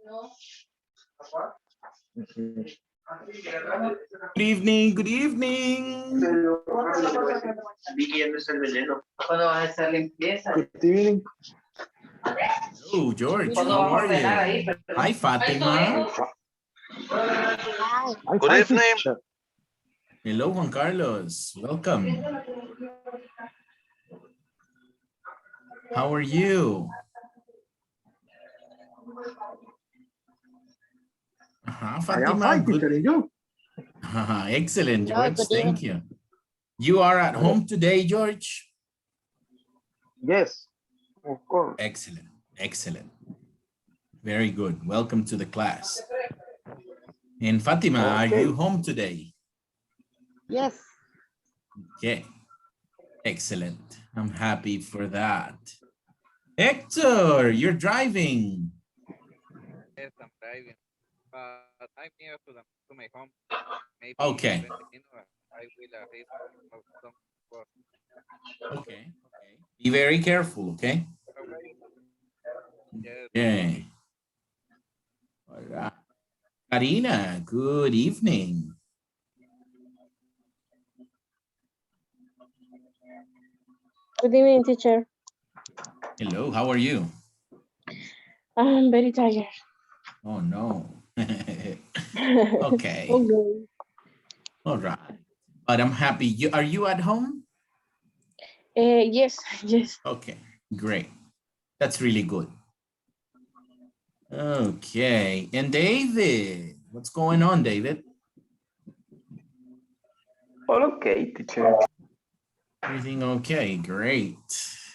Good evening, good evening. Good evening. Oh, George, how are you? Hi, Fatima. I'm Good fine, evening. teacher. Hello, Juan Carlos. Welcome. How are you? I am Fatima, fine, good. teacher. And you? Excellent, Hello, George. good Thank evening. you. You are at Hello. home today, George? Yes, of course. Excellent, excellent. Very good. Welcome to the class. And Fatima, are Okay. you home today? Yes, Okay, excellent. I'm happy for that. Hector, you're driving. Yes, I'm driving, but I'm near to my home. Maybe Okay. 20 minutes. I will arrive of some work. Okay. Be very careful, okay? How are you? Yes, Okay. All right. Karina, good evening. good evening, teacher. Hello, how are you? I'm very tired. Oh, no. Okay. Okay. All right. But I'm happy. Are you at home? Yes, yes. Okay, great. That's really good. Okay. And David, what's going on, David? All okay, teacher. Everything okay? Great.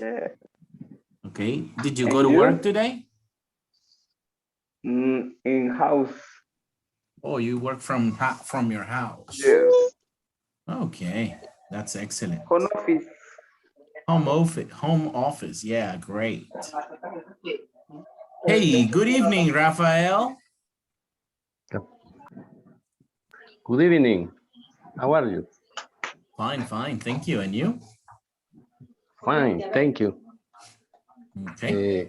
Yeah. Okay. Did you go And to you? work today? In house. Oh, you work from your house. Yes. Okay, that's excellent. Home office. Home office. Yeah, great. Hey, good evening, Rafael. Good evening. How are you? Fine, fine. Thank you. And you? Fine, thank you. Okay.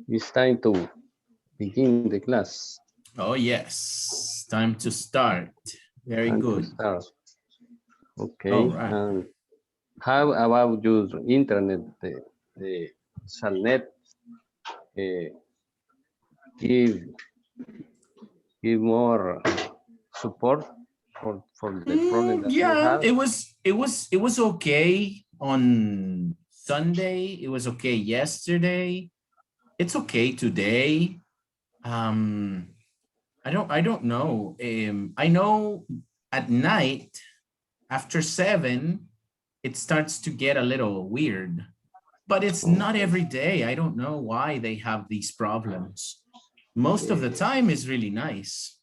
It's time to begin the class. Oh, yes. Time to start. Very Time good. to start. Okay. All right. And how about your internet? The Salnet give more support for the problem that you Yeah, have? it was okay on Sunday. It was okay yesterday. It's okay today. I don't know. I know at night after 7, it starts to get a little weird, but it's not every day. I don't know why they have these problems. Most of the time is really nice.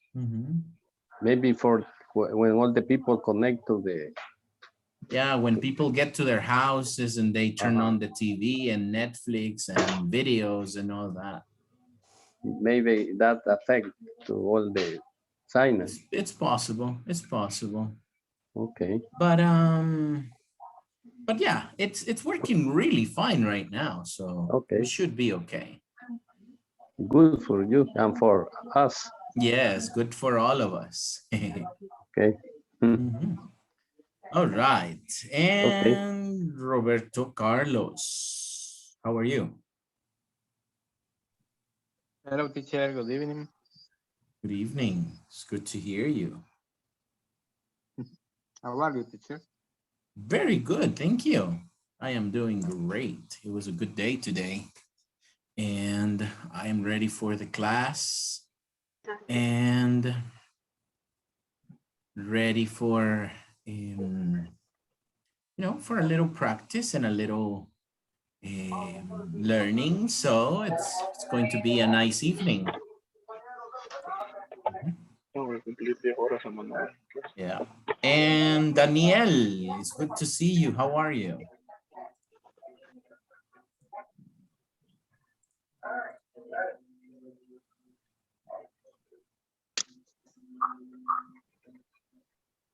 Maybe for when all the people connect to the Yeah, when people get to their houses and they turn on the TV and Netflix and videos and all that. maybe that affect to all the signals. It's possible. It's possible. Okay. But yeah, it's working really fine right now. So Okay. we should be okay. Good for you and for us. Yes, good for all of us. Okay. All right. And Roberto Carlos, how are you? Hello, teacher. Good evening. Good evening. It's good to hear you. How are you, teacher? Very good. Thank you. I am doing great. It was a good day today. And I am ready for the class and ready for, for a little practice and a little learning. So it's going to be a nice evening. Yeah. And Danielle, it's good to see you. How are you?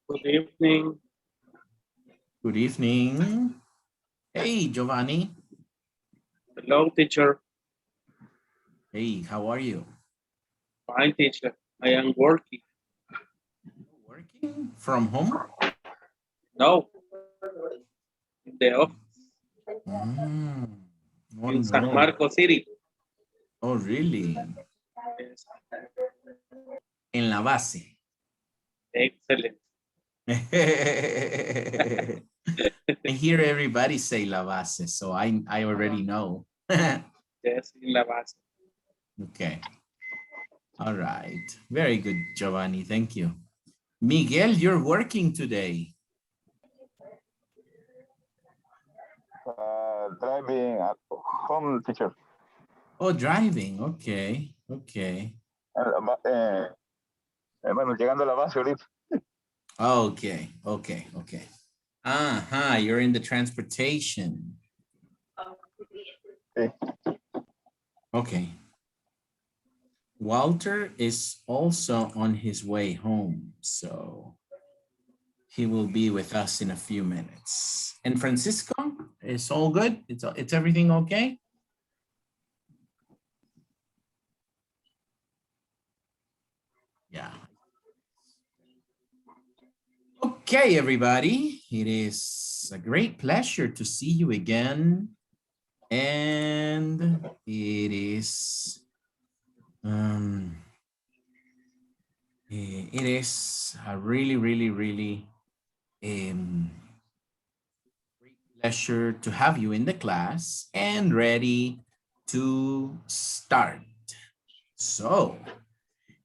Good evening. Good evening. Hey, Giovanni. Hello, teacher. Hey, how are you? Fine, teacher. I am working. Working from home? No. In the office Mm. Oh, in San no. Marcos City. Oh, really? Yes. En la base. Excellent. I hear everybody say la base, so I already know. Yes, in La Base. Okay. All right. Very good, Giovanni. Thank you. Miguel, you're working today. Driving at home, teacher. Oh, driving. Okay. Okay. Bueno, llegando a la base ahorita. Okay. Okay. Okay. Uh-huh. You're in the transportation. Sí. Okay. Walter is also on his way home, so he will be with us in a few minutes. And Francisco, it's all good? It's everything okay? Yeah. Okay, everybody. It is a great pleasure to see you again. And it is a really, really, really great pleasure to have you in the class and ready to start. So,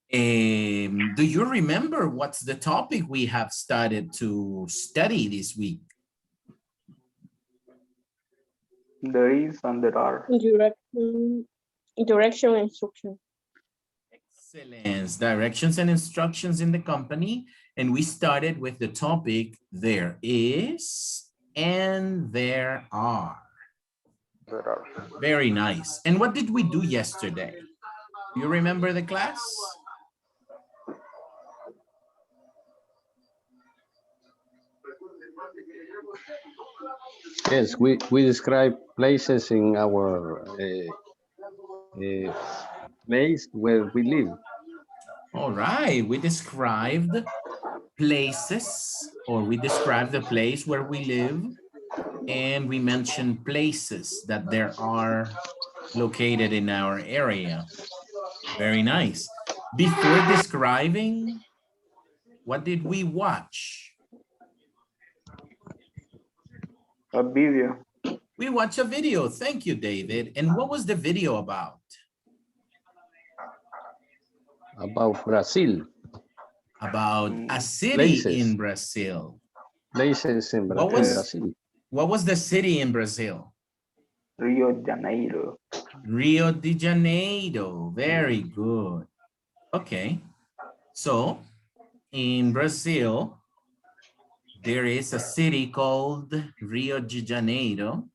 do you remember what's the topic we have started to study this week? There is and there are. Direction instruction. Excellent. Directions and instructions in the company. And we started with the topic, there is and there are. There are. Very nice. And what did we do yesterday? Do you remember the class? Yes, we describe places in our place where we live. All right. We described places, or we described the place where we live, and we mentioned places that there are located in our area. Very nice. Before describing, what did we watch? A video. We watched a video. Thank you, David. And what was the video about? About Brazil. About a city Places. in Brazil. Places in What was the city in Brazil? Rio de Janeiro. Rio de Janeiro. Very good. Okay. So in Brazil, there is a city called Rio de Janeiro.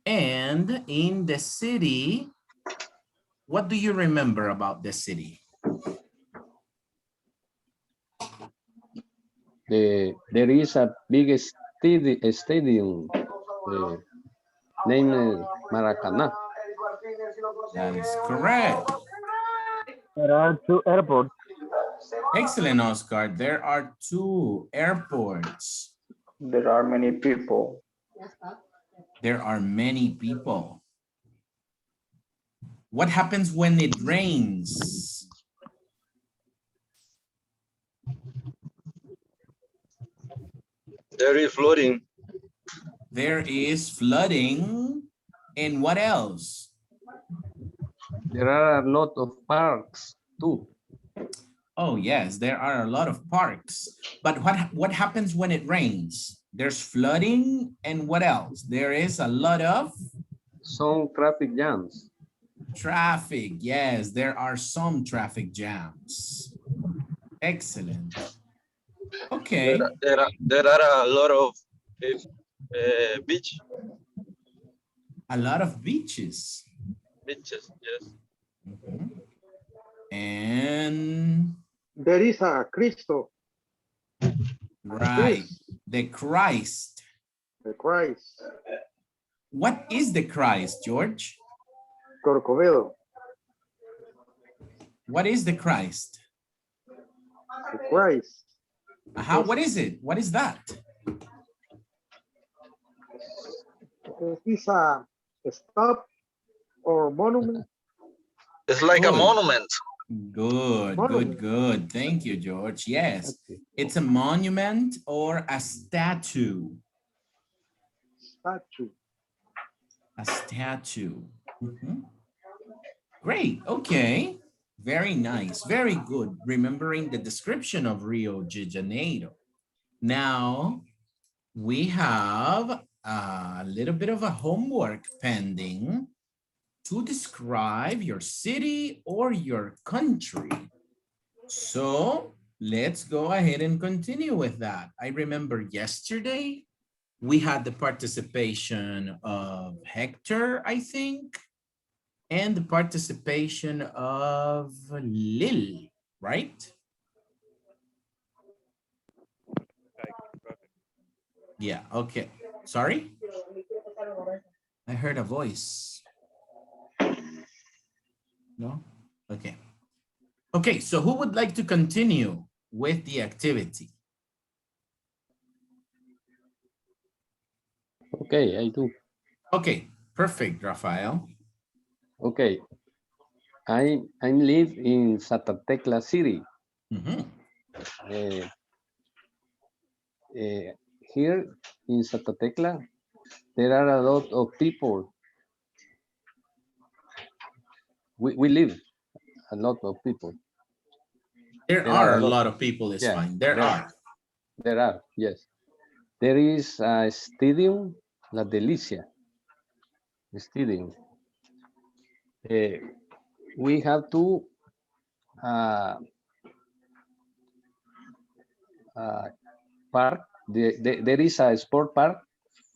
And in the city, what do you remember about the city? There is a big stadium named Maracanã. That is correct. There are 2 airports. Excellent, Oscar. There are 2 airports. There are many people. There are many people. What happens when it rains? There is flooding. There is flooding. And what else? There are a lot of parks too. Oh, yes, there are a lot of parks. But what happens when it rains? There's flooding, and what else? There is a lot of? Some traffic jams. Traffic, yes, there are some traffic jams. Excellent. Okay. There are a lot of beach. A lot of beaches. Beaches, yes. Mm-hmm. And there is a Cristo. Right, the Christ. The Christ. What is the Christ, George? Corcovedo. What is the Christ? The Christ. What is it? What is that? Is a stop or monument. It's like a Good. monument. Good, Monument. good. Thank you, George. Yes, it's a monument or a statue. Statue. A statue. Mhm. Great, okay. Very nice, very good. Remembering the description of Rio de Janeiro. Now, we have a little bit of a homework pending to describe your city or your country. So let's go ahead and continue with that. I remember yesterday we had the participation of Hector, I think, and the participation of Lil, right? Yeah, okay. Sorry? I heard a voice. No? Okay. Okay, so who would like to continue with the activity? Okay, I do. Okay, perfect, Rafael. Okay. I live in Santa Tecla City. Mhm. Here in Santa Tecla, there are a lot of people. We live a lot of people. There are a lot of people, it's fine. There are. There are, yes. There is a stadium, La Delicia. Stadium. We have two park. There is a sport park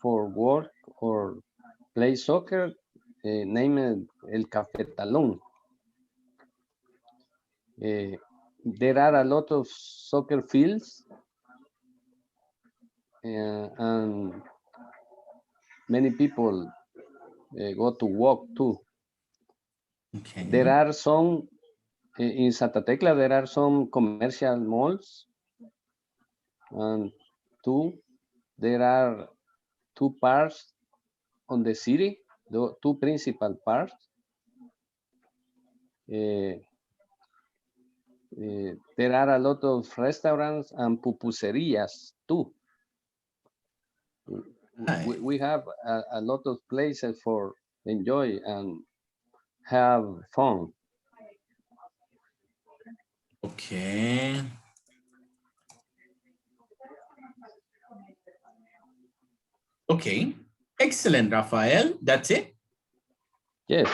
for work or play soccer named El Cafetalón. There are a lot of soccer fields and many people go to walk too. Okay. There are some, in Santa Tecla, there are some commercial malls. And there are two parks on the city, the two principal parks. There are a lot of restaurants and pupuserias too. We have a lot of places for enjoy and have fun. Okay. Okay. Excellent, Rafael. That's it? Yes.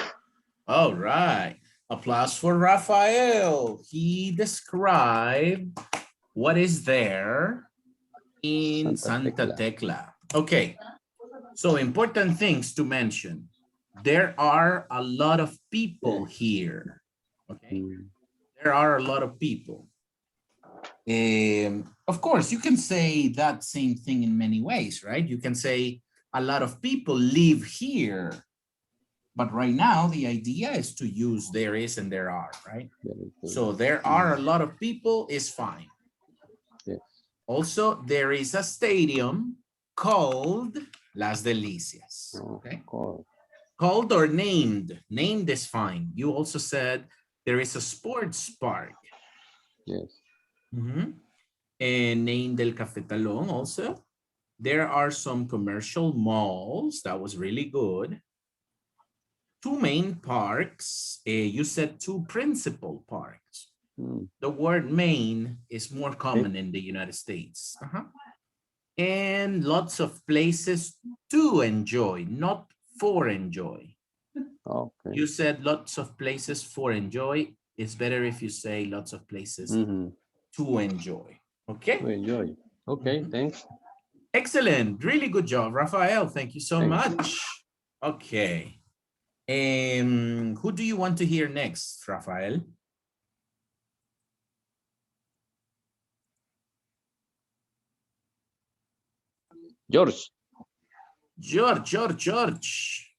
All right. Applause for Rafael. He described what is there in Santa Tecla. Okay. So important things to mention. There are a lot of people here. Okay. There are a lot of people. Of course, you can say that same thing in many ways, right? You can say a lot of people live here. But right now, the idea is to use there is and there are, right? So there are a lot of people is fine. Yes. Also, there is a stadium called Las Delicias. Okay. Called or named. Named is fine. You also said there is a sports park. Yes. And named El Cafetalón also. There are some commercial malls. That was really good. Two main parks. You said two principal parks. The word main is more common in the United States. And lots of places to enjoy, not for enjoy. Okay. You said lots of places for enjoy. It's better if you say lots of places to enjoy. Okay? To enjoy. Okay, thanks. Excellent. Really good job, Rafael. Thank you so much. Okay. Who do you want to hear next, Rafael? George. George.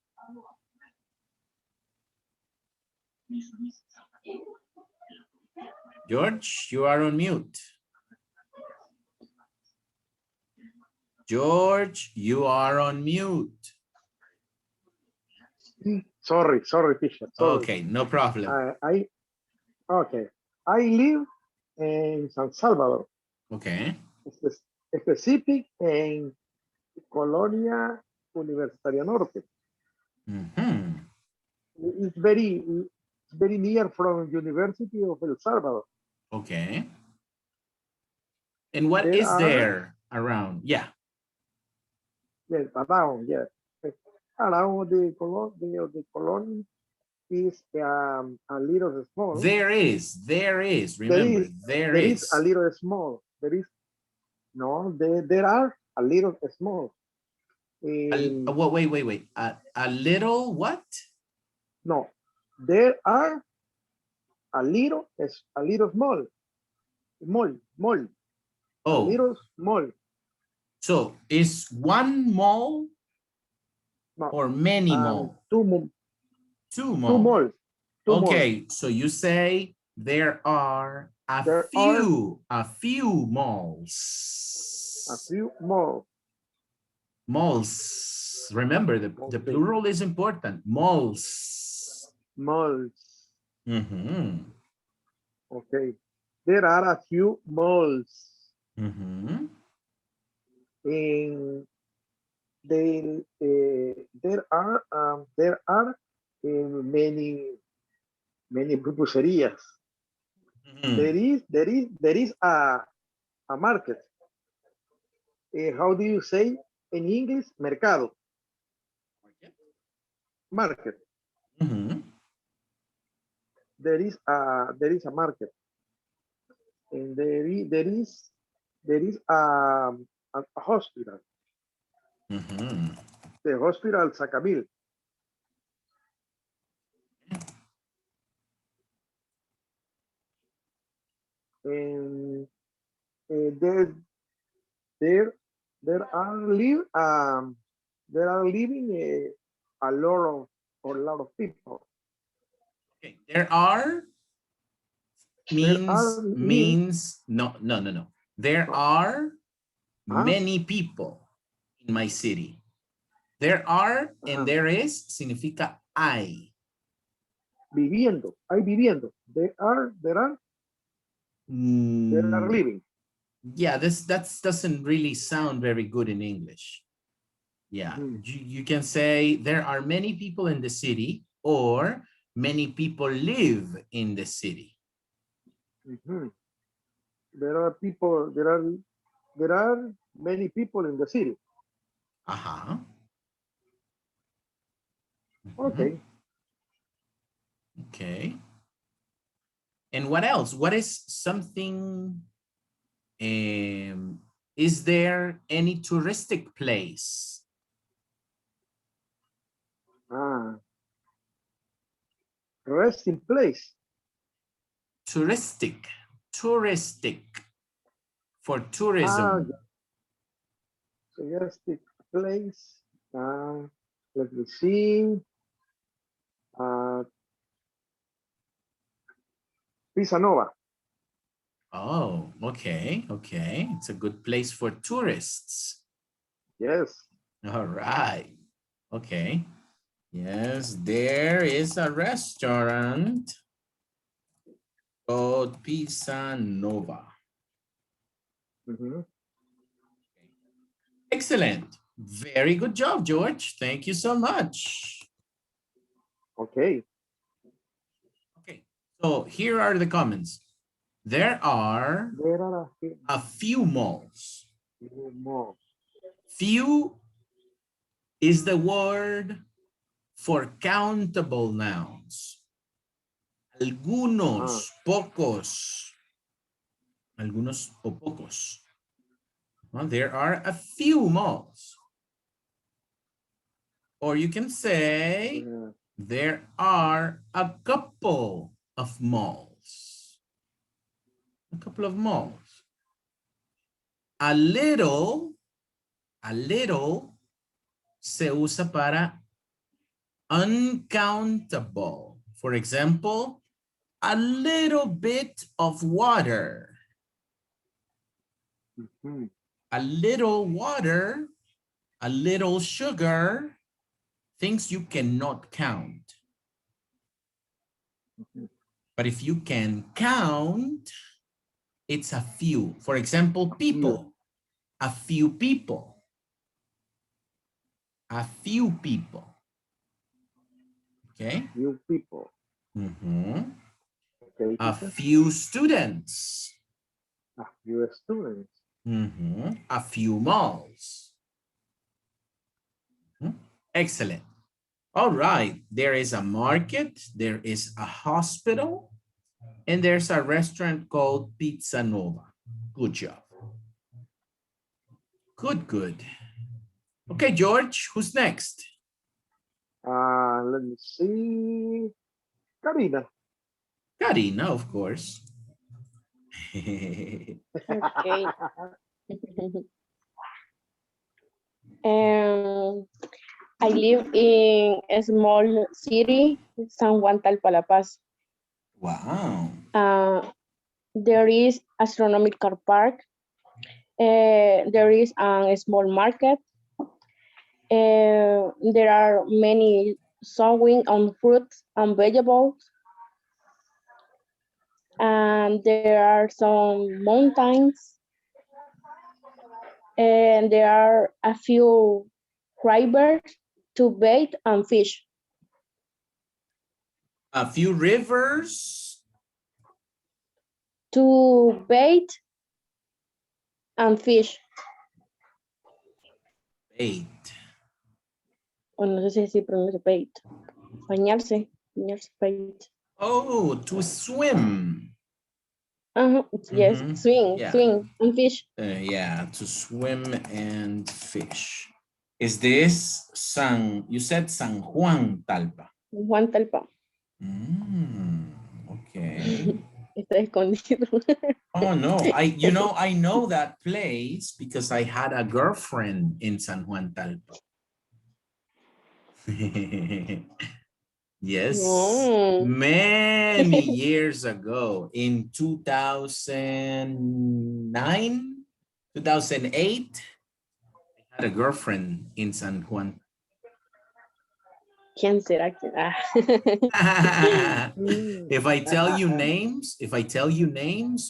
George, you are on mute. George, you are on mute. Sorry, teacher. Sorry. Okay, no problem. Okay. I live in San Salvador, Okay. specific in Colonia Universitaria Norte. Mhm. It's very near from University of El Salvador. Okay. And what There is are- there around? Yeah. Yes, around, yes. Around the colony is a little small. There is. Remember, there is. A little small. There are a little small. Wait. A little what? No, there are a little small. Small. A Oh, little small. so is one mall No, or many malls? two malls. Two Okay, so you say there are a few malls. A few malls. Malls. Remember, the Okay. plural is important. Malls. Malls. Mm-hmm. Okay. There are a few malls. Mm-hmm. There are many pupuserias. Mm-hmm. There is a market. How do you say in English? Mercado. Market. Mm-hmm. There is a market, and there is a hospital. Mm-hmm. The hospital Sacamil. And there are living a lot of people. Okay. There are means no. There are many people in my city. There are and there is significa hay. Viviendo. Hay viviendo. There are living. Yeah, that doesn't really sound very good in English. Yeah, you can say there are many people in the city or many people live in the city. There are many people in the city. Uh-huh. Okay. Okay. And what else? What is something, is there any touristic place? Resting place. Touristic for tourism. Touristic place. Let me see. Pisa Nova. Oh, okay. It's a good place for tourists. Yes. All right. Okay. Yes, there is a restaurant called Pisa Nova. Excellent. Very good job, George. Thank you so much. Okay. So here are the comments. There are a few malls. Few is the word for countable nouns. Algunos, pocos. Algunos o pocos. Well, there are a few malls. Or you can say there are a couple of malls. A couple of malls. A little se usa para uncountable. For example, A little bit of water. Mhm. A little water, a little sugar, things you cannot count. But if you can count, it's a few. For example, people. A few people. A few people. Okay. Few people. Mhm. Okay, A teacher. few students. A few students. Mhm. A few malls. Mhm. Excellent. All right. There is a market. There is a hospital. And there's a restaurant called Pizza Nova. Good job. Good, good. Okay, George, who's next? Let me see. Karina. Karina, of course. Okay. um, I live in a small city, San Juan Talpa La Paz. Wow. There is astronomical park. There is a small market. There are many sowing on fruits and vegetables. And there are some mountains. And there are a few rivers to bathe and fish. A few rivers. To bathe and fish. Eight. O no sé si así pronuncia bathe. Bañarse. Bañarse, bathe. Oh, to swim. Yes, Mhm. swing, Yeah. swing and fish. Yeah, to swim and fish. Is this you said San Juan Talpa? Juan Talpa. Okay. Está escondido. Oh no, I know that place because I had a girlfriend in San Juan Talpa. Yes, many years ago in 2009, 2008, I had a girlfriend in San Juan. ¿Quién será que? If I tell you names,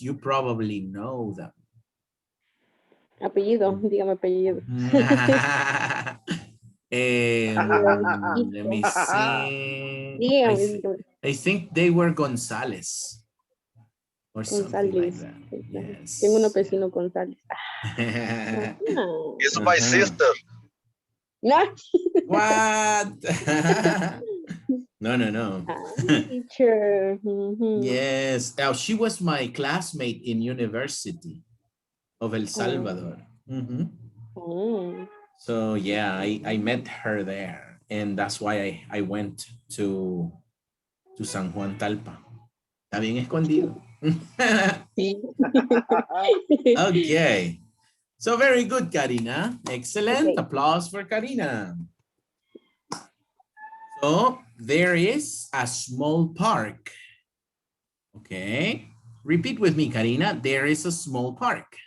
you probably know them. Apellido, dígame apellido. Let me see. Dígame. I think they were González or something like González. that. Yes. Tengo un vecino González. It's my sister. No. What? No. Teacher. Yes. Now, she was my classmate in University of El Salvador. So yeah, I met her there, and that's why I went to San Juan Talpa. Está bien escondido. Okay. So very good, Karina. Excellent. Okay. Applause for Karina. So there is a small park. Okay. Repeat with me, Karina. There is a small park.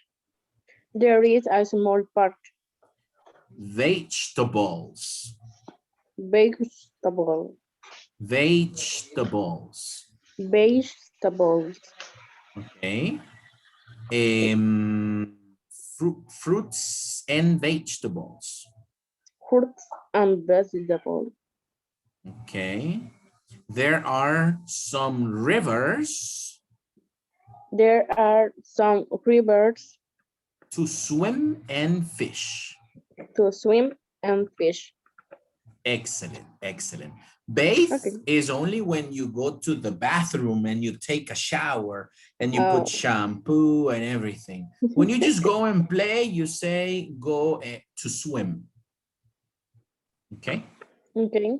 There is a small park. Vegetables. Vegetable. Vegetables. Vegetables. Okay. Fruits and vegetables. Fruits and vegetables. Okay. There are some rivers. There are some rivers. To swim and fish. To swim and fish. Excellent, excellent. Bathe is only when you go to the bathroom and you take a shower and you put shampoo and everything. When you just go and play, you say go to swim. Okay? Okay.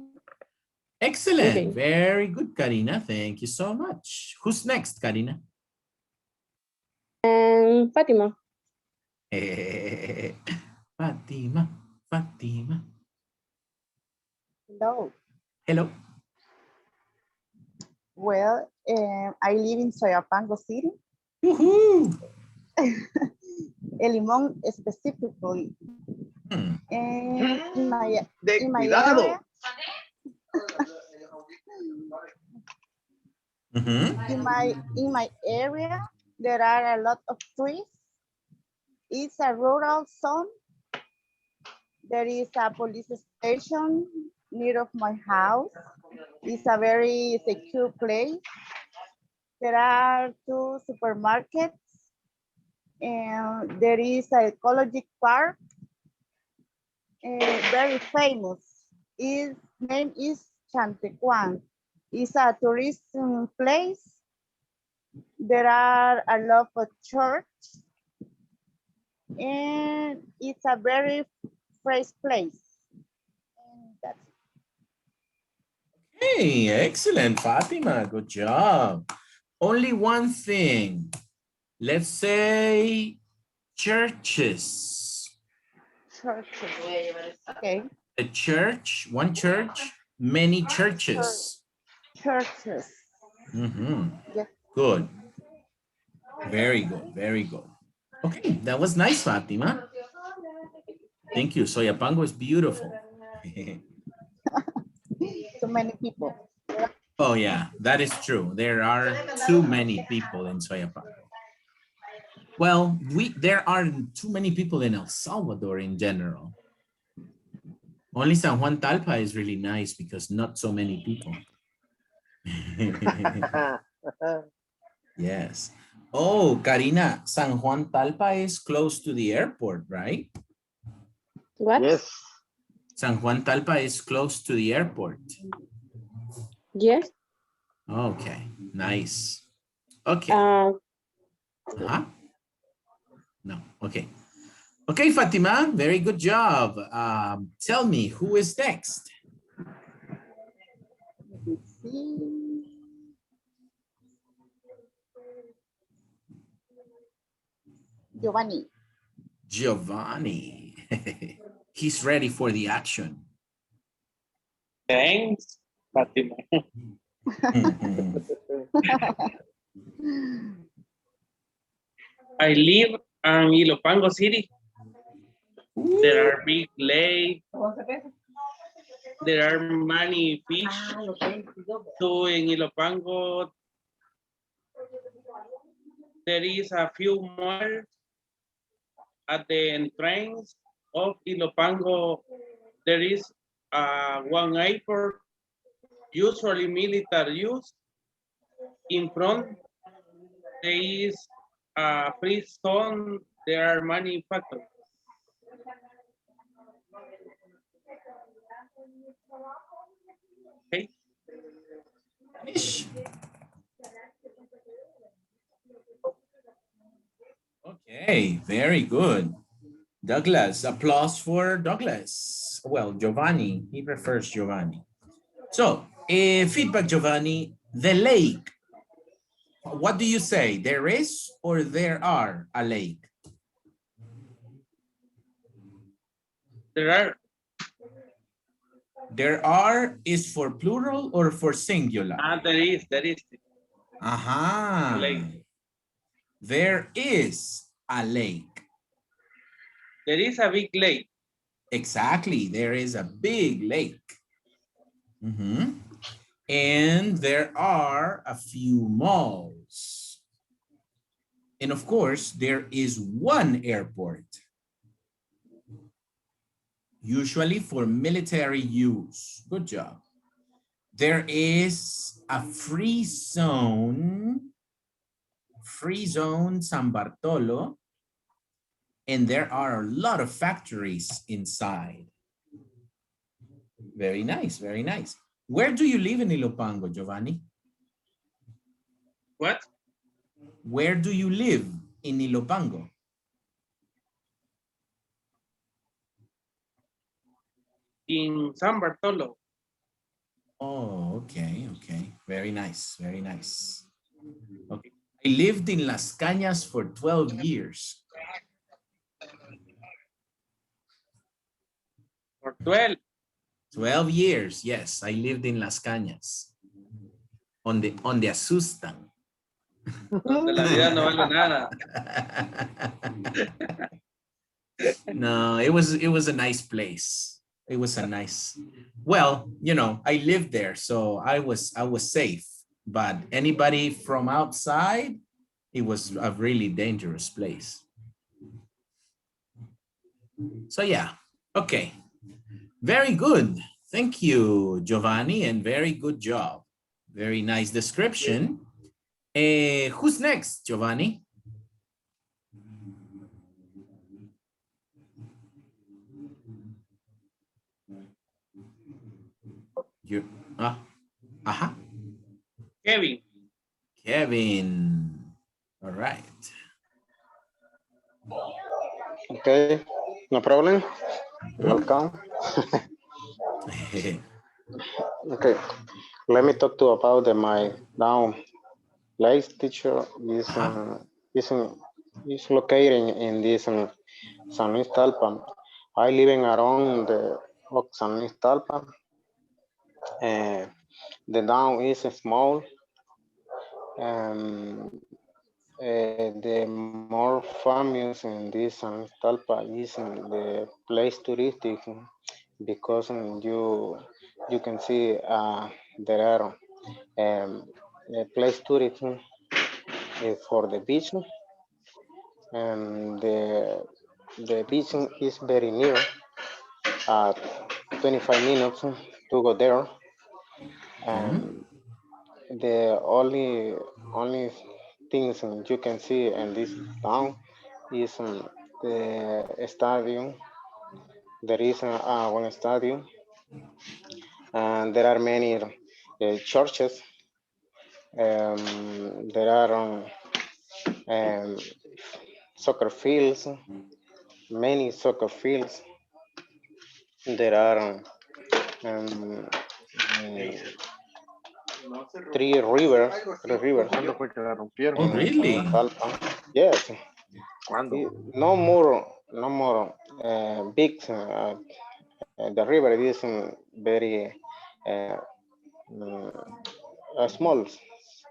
Excellent. Okay. Very good, Karina. Thank you so much. Who's next, Karina? And Fatima. Fatima. Hello. Hello. Well, I live in Soyapango City. Woohoo! El Limón specifically. And De in my cuidado. area, in my area, there are a lot of trees. It's a rural zone. There is a police station near of my house. It's a very secure place. There are 2 supermarkets, and there is an ecological park, very famous. Its name is Chantecuan. It's a tourism place. There are a lot of churches, and it's a very fresh place. And that's Hey, excellent, Fatima. Good job. Only one thing. Let's say churches. churches. Okay. A church, one church, many churches. Churches. Yes. Good. Very good, very good. Okay, that was nice, Fatima. Thank you. Soyapango is beautiful. So many people. Oh yeah, that is true. There are too many people in Soyapango. Well, there are too many people in El Salvador in general. Only San Juan Talpa is really nice because not so many people. Yes. Oh, Karina, San Juan Talpa is close to the airport, right? What? Yes. San Juan Talpa is close to the airport. Yes. Okay, nice. Okay. No, okay. Okay, Fatima, very good job. Tell me, who is next? Giovanni. Giovanni. He's ready for the action. Thanks, Fatima. I live in Ilopango City. There are big lakes. There are many fish. So in Ilopango, there is a few malls at the entrance of Ilopango. There is one airport, usually military use. In front, there is a free zone. There are many factories. Okay. Okay, very good. Douglas, applause for Douglas. Well, Giovanni, he prefers Giovanni. So, feedback, Giovanni, the lake. What do you say? There is or there are a lake? There are. There are is for plural or for singular? There is. Aha. Lake. There is a lake. There is a big lake. Exactly, there is a big lake. And there are a few malls. And of course, there is one airport. Usually for military use. Good job. There is a free zone San Bartolo, and there are a lot of factories inside. Very nice, very nice. Where do you live in Ilopango, Giovanni? What? Where do you live in Ilopango? In San Bartolo. Oh, okay, okay. Very nice, very nice. Okay. I lived in Las Cañas for 12 years. For 12? 12 years, yes. I lived in Las Cañas. Donde asustan. Donde la vida no vale nada. No, it was a nice place. It was a nice, well, you know, I lived there, so I was safe. But anybody from outside, it was a really dangerous place. So yeah, okay. Very good. Thank you, Giovanni, and very good job. Very nice description. Who's next, Giovanni? You, Kevin. Kevin. All right. Okay, no problem. Welcome. Okay, let me talk to about my now place teacher is located in this San Luis Talpa. I living around the of San Luis Talpa. The town is small. The more famous in this San Luis Talpa is the place touristic because you can see there are a place tourism for the beach, and the beach is very near, 25 minutes to go there, and the only things you can see in this town is the stadium. There is one stadium, and there are many churches. There are soccer fields, many soccer fields. There are three rivers. Oh, really? Talpa. Yes. No more, big. The river is very small.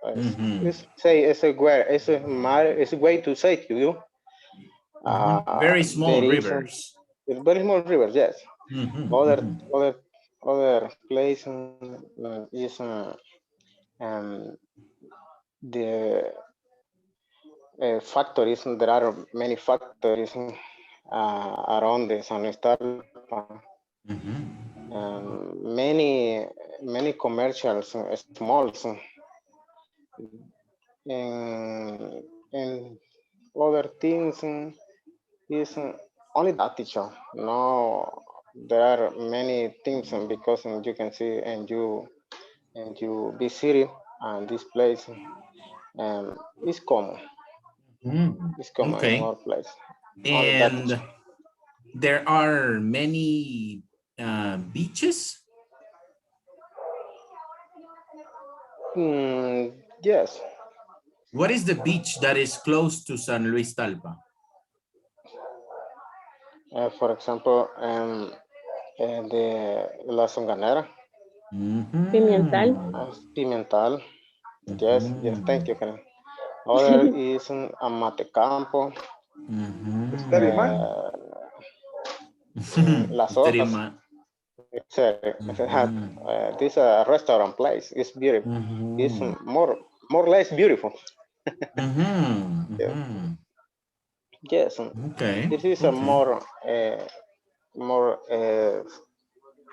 It's say it's a way to say to you. Very small There is rivers. it's very small rivers. Yes. Other place is the factories. There are many factories around the San Luis Talpa. Many commercials, smalls, and other things is only that teacher. No, there are many things because you can see and you be city and this place is common. It's common in Okay. our place. Only that teacher. And there are many beaches? Yes. What is the beach that is close to San Luis Talpa? For example, the La Songanera. Pimental. Pimental. Yes, thank you, Karen. Other is Amatecampo. Las Hojas. This is a restaurant place. It's beautiful. It's more or less beautiful. Yes. Okay. This is a more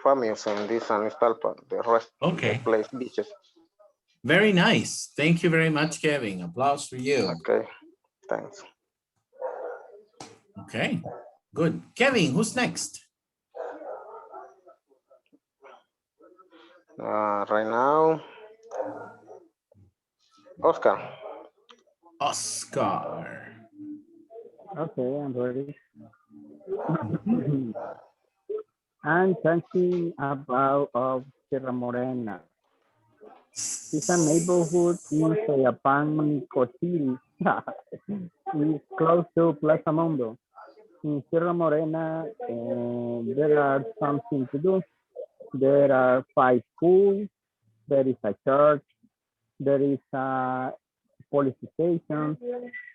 famous in this San Luis Talpa. The rest of the place beaches. Very nice. Thank you very much, Kevin. Applause for you. Okay. Thanks. Okay. Good. Kevin, who's next? Right now, Oscar. Oscar. Okay, I'm ready. I'm talking about Sierra Morena. It's a neighborhood in Soyapango City. It's close to Plaza Mundo. In Sierra Morena, there are something to do. There are 5 schools. There is a church. there is a police station,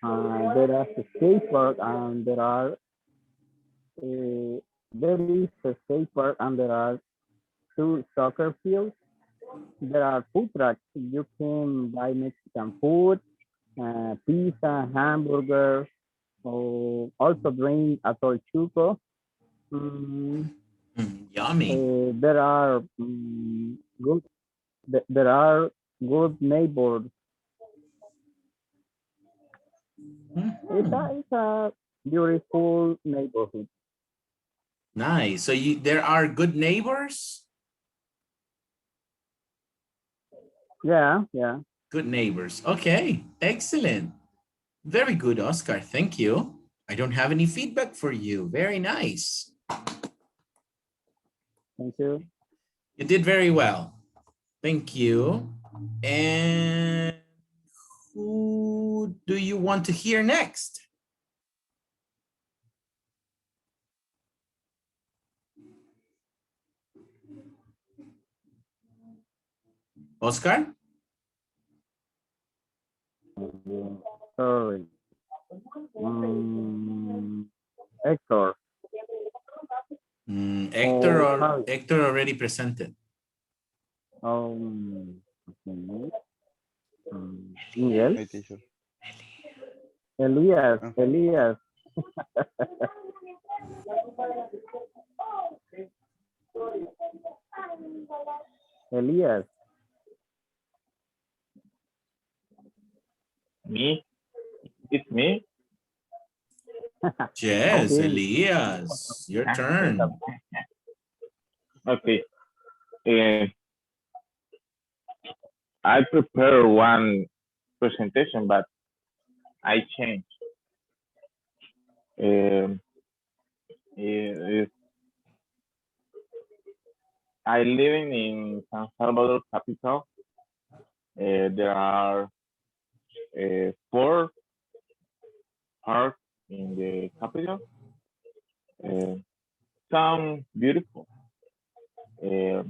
there is a skate park, and there is a skate park, and there are two soccer fields. There are food trucks. You can buy Mexican food, pizza, hamburger, or also drink atol chuco. Yummy. There are good. There are good neighbors. It's a beautiful neighborhood. Nice. So there are good neighbors? Yeah. Good neighbors. Okay, excellent. Very good, Oscar. Thank you. I don't have any feedback for you. Very nice. Thank you. You did very well. Thank you. And who do you want to hear next? Oscar? Sorry. Hector. Hector already presented. Miguel? Elias. Elias. Me? It's me? Yes, Okay. Elias, your turn. Okay. I prepare one presentation, but I changed. I living in San Salvador capital. There are 4 parks in the capital. Some beautiful. The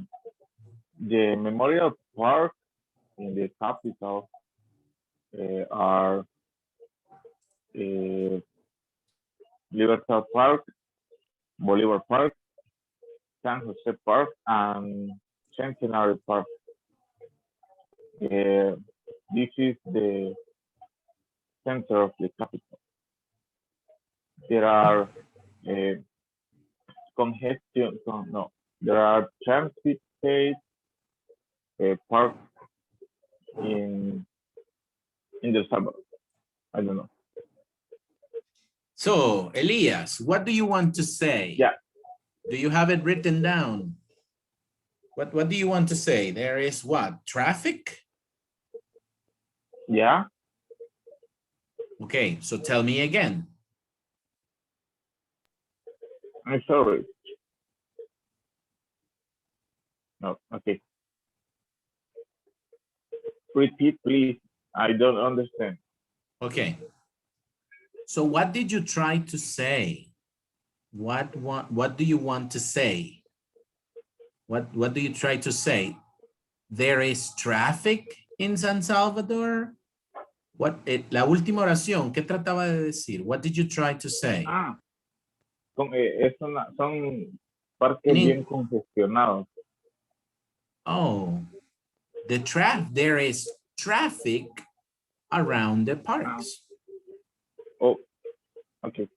memorial park in the capital are Libertad Park, Bolivar Park, San Jose Park, and Centenary Park. This is the center of the capital. There are there are transit parks in El Salvador. I don't know. So, Elias, what do you want to say? Yeah. Do you have it written down? What do you want to say? There is what? Traffic? Yeah. Okay, so tell me again. I'm sorry. No, okay. Repeat, please. I don't understand. Okay. So what did you try to say? What do you want to say? What do you try to say? There is traffic in San Salvador? La última oración, ¿qué trataba de decir? What did you try to say? Son parques bien congestionados. Oh, there is traffic around the parks. Oh, okay.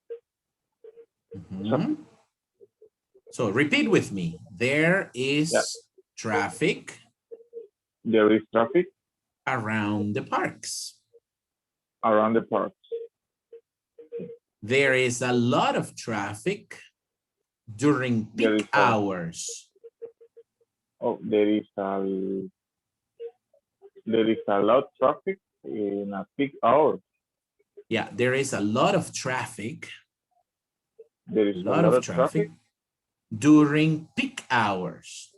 So repeat with me. There is traffic. There is traffic around the parks. Around the parks. There is a lot of traffic during peak hours. Oh, there is a lot of traffic in a peak hours. Yeah, there is a lot of traffic. There is a lot of traffic during peak hours.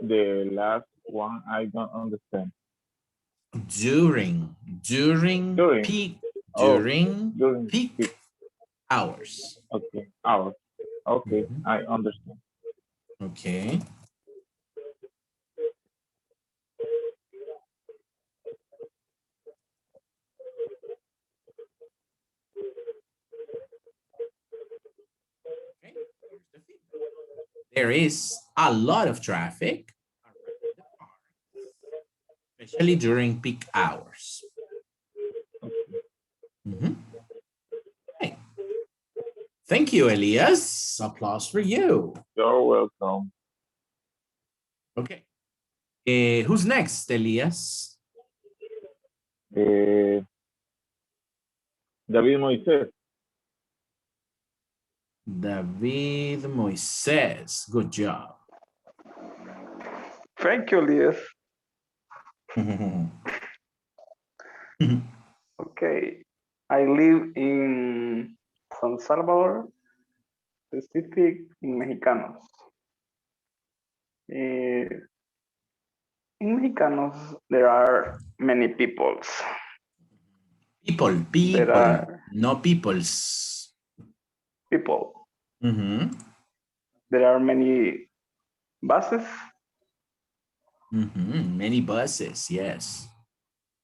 The last one I don't understand. During peak hours. Okay, hours. Okay, I understand. Okay. there is a lot of traffic, especially during peak hours. Mhm. Okay. Thank you, Elias. Applause for you. You're welcome. Okay. Who's next, Elias? David Moisés. David Moises. Good job. Thank you, Elias. Okay. I live in San Salvador, specific in Mexicanos. In Mexicanos, there are many peoples. People, There are no peoples. people. Mm-hmm. There are many buses. Mm-hmm. Many buses, yes.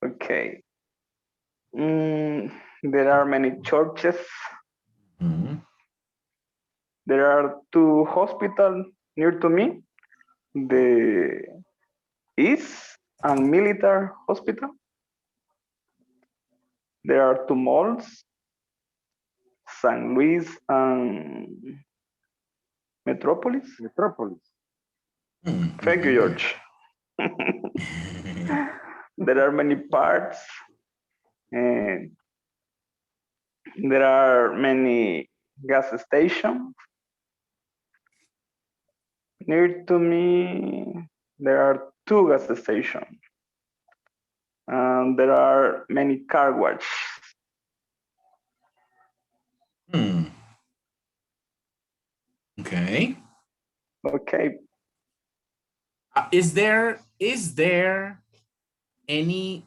Okay. There are many churches. Mm-hmm. There are 2 hospitals near to me. The East and Military Hospital. There are 2 malls, San Luis and Metropolis. Mm-hmm. Thank you, George. There are many parks, and there are many gas stations. Near to me, there are 2 gas stations. And there are many car washes. Okay. Okay. Is there any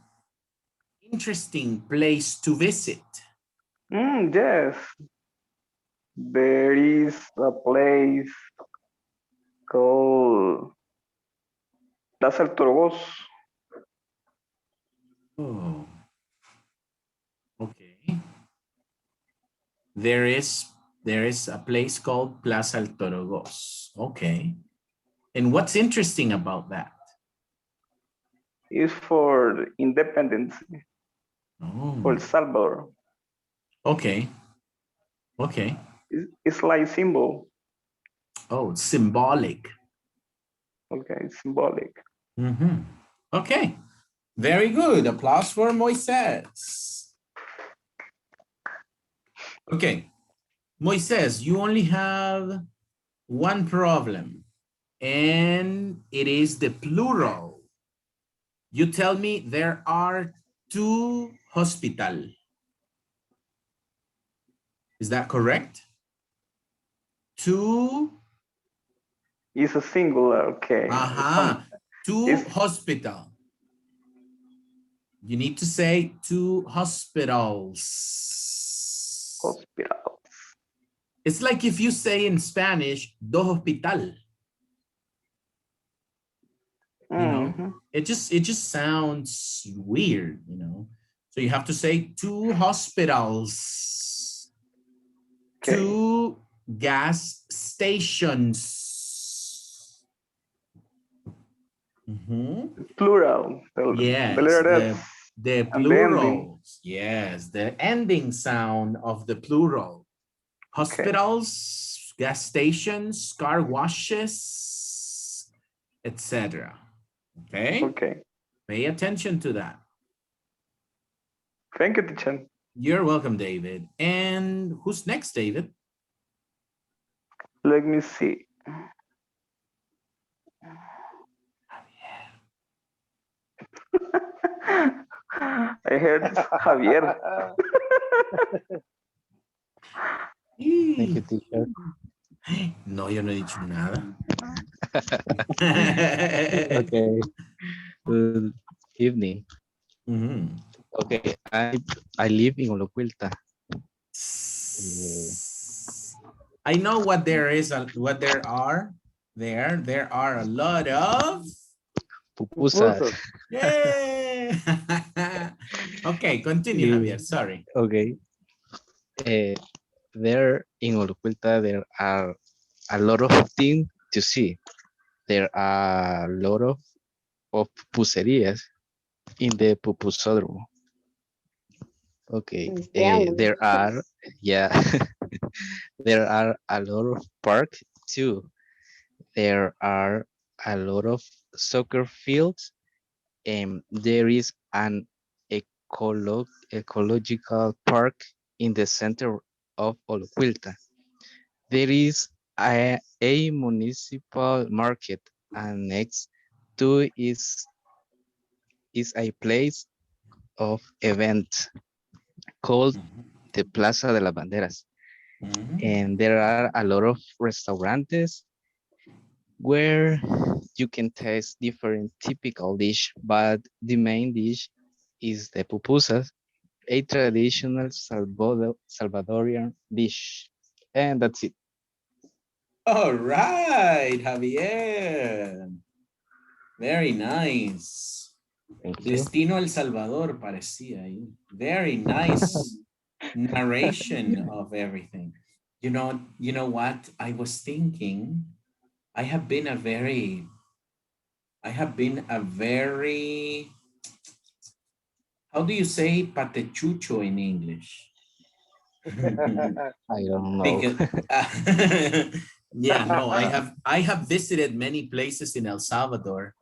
interesting place to visit? Yes. There is a place called Plaza El Torgos. Oh. Okay. There is a place called Plaza El Torogos. Okay. And what's interesting about that? It's for independence for El Salvador. Okay. Okay. It's like symbol. Oh, it's symbolic. Okay, it's symbolic. Mm-hmm. Okay. Very good. Applause for Moises. Okay. Moises, you only have one problem, and it is the plural. You tell me there are 2 hospital. Is that correct? 2. It's a singular, okay. Uh-huh. 2 hospital. You need to say 2 hospitals. Hospitals. It's like if you say in Spanish, dos hospital. You know, it just sounds weird, you know. So you have to say 2 hospitals, okay. 2 gas stations. Plural. Yes, the letter S the and the ending. plurals. Yes, the ending sound of the plural. Hospitals, gas stations, car washes, etc. Okay? Okay. Pay attention to that. Thank you, teacher. You're welcome, David. And who's next, David? Let me see. I heard Javier. Thank you, teacher. No, yo no he dicho nada. Okay. Good evening. Mm-hmm. Okay, I live in Oloquilta. I know what there is, what there are. There are a lot of pupusas. Yay! Okay, continue, Javier. Sorry. Okay. There in Oloquilta, there are a lot of to see. There are a lot of pupuserias in the pupusódromo. Okay, there are, yeah, there are a lot of parks too. There are a lot of soccer fields, and there is an ecological park in the center of Oloquilta. There is a municipal market, and next to is a place of event called the Plaza de las Banderas. And there are a lot of restaurantes where you can taste different typical dish, but the main dish is the pupusas, a traditional Salvadorian dish. And that's it. All right, Javier. Very nice. Thank you. Destino El Salvador parecía ahí. Very nice narration of everything. You know what? I was thinking, I have been a very, how do you say patechucho in English? I don't know. Because, yeah, no, I have visited many places in El Salvador,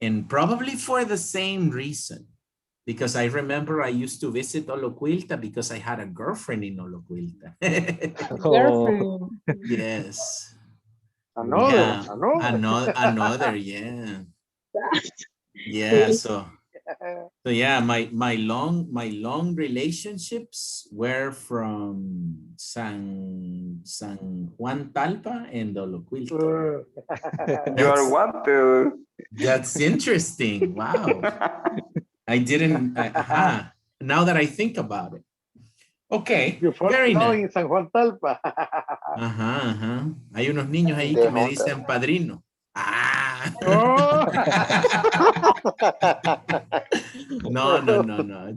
and probably for the same reason, because I remember I used to visit Oloquilta because I had a girlfriend in Oloquilta. Girlfriend. Yes. Another, Yeah, another, yeah. Yeah, so yeah, my long relationships were from San Juan Talpa and Oloquilta. You are what? That's interesting. Wow. I didn't, now that I think about it. Okay, You fall very in love nice. in San Juan Talpa. Hay unos niños ahí que me dicen padrino. Oh. No.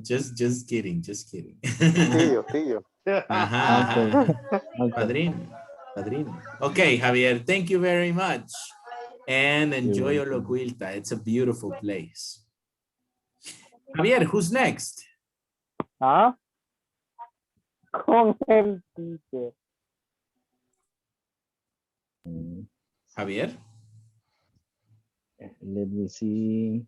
Just kidding. Tío. Padrino. Okay, Javier, thank you very much. And enjoy Oloquilta. It's a beautiful place. Javier, who's next? ¿Ah? Con el teacher. Javier? Let me see.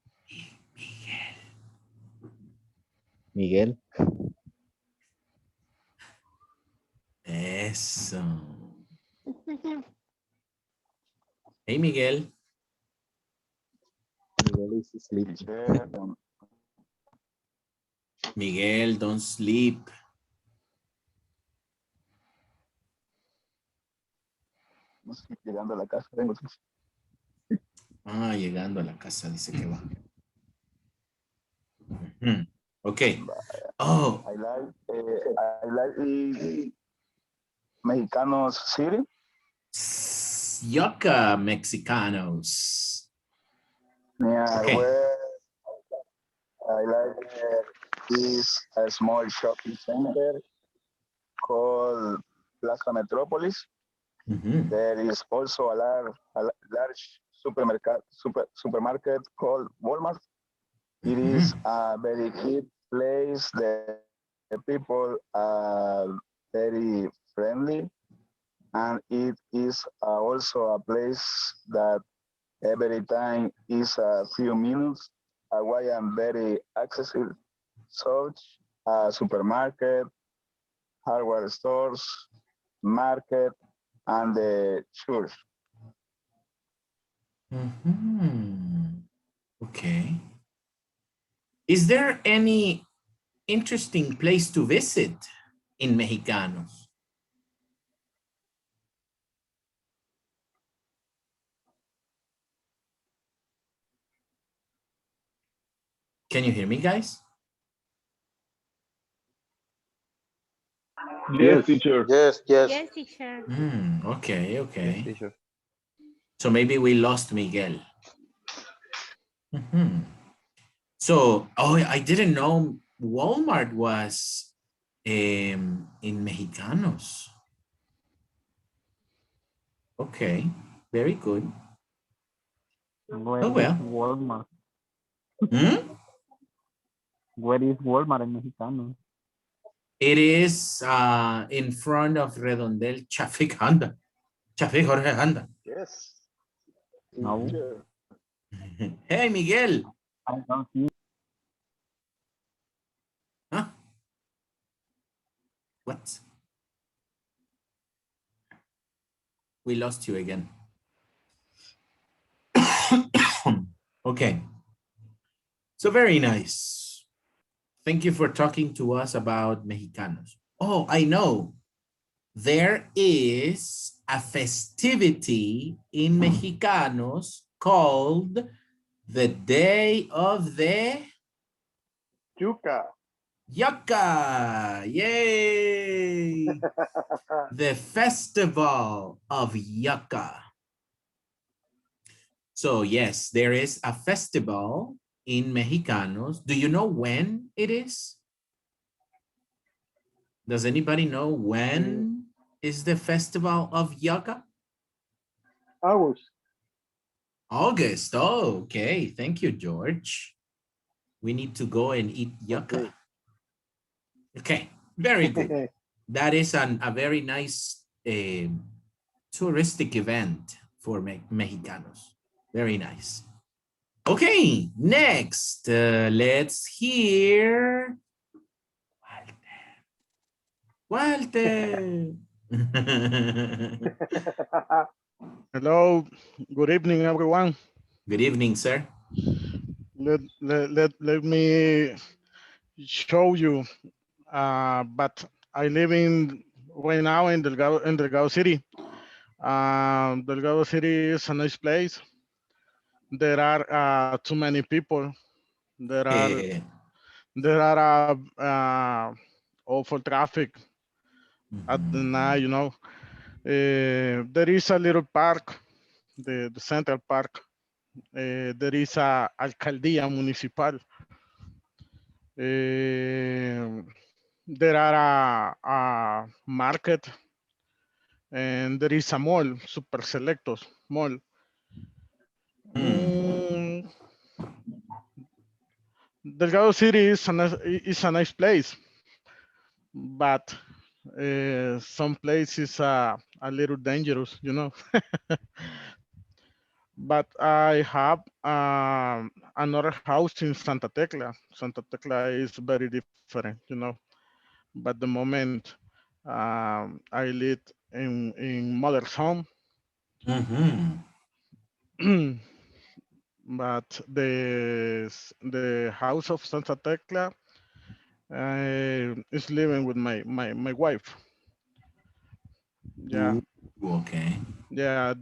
Miguel. Eso. Hey, Miguel. Miguel is asleep. Miguel, don't sleep. Llegando a la casa, tengo. Llegando a la casa, dice que va. Okay. Oh. I like Mexicanos City. Yucca Mexicanos. Yeah, Okay. where I like is a small shopping center called Plaza Metropolis. There is also a large supermarket called Walmart. It is a very cute place. The people are very friendly, and it is also a place that every time is a few minutes away and very accessible. Such a supermarket, hardware stores, market, and the church. Okay. Is there any interesting place to visit in Mexicanos? Can you hear me, guys? Yes, teacher. Yes. Yes, teacher. Okay. So maybe we lost Miguel. So, I didn't know Walmart was in Mexicanos. Okay. Very good. Where Oh, is well. Walmart? Hmm? Where is Walmart en mexicano? It is in front of Redondel Traffic Honda. Traffic Jorge Honda. Yes. No. Teacher. Hey, Miguel. I don't see. Huh? What? We lost you again. Okay. So very nice. Thank you for talking to us about Mexicanos. Oh, I know. There is a festivity in Mexicanos called the Day of the Yuca. Yucca. Yay! The Festival of Yucca. So yes, there is a festival in Mexicanos. Do you know when it is? Does anybody know when is the Festival of Yucca? August. August. Oh, okay. Thank you, George. We need to go and eat yucca. Okay, very good. That is a very nice touristic event for Mexicanos. Very nice. Okay, next, let's hear Walter. Hello, good evening, everyone. Good evening, sir. Let me show you, but I live in right now in Delgado City. Delgado City is a nice place. There are too many people. There are awful traffic at the night, you know. There is a little park, the central park. There is a alcaldía municipal. There are a market, and there is a mall, Super Selectos Mall. Delgado City is a nice place, but some places are a little dangerous, you know. But I have another house in Santa Tecla. Santa Tecla is very different, you know. But the moment I live in mother's home, but the house of Santa Tecla is living with my wife. Yeah. Ooh, okay. Yeah.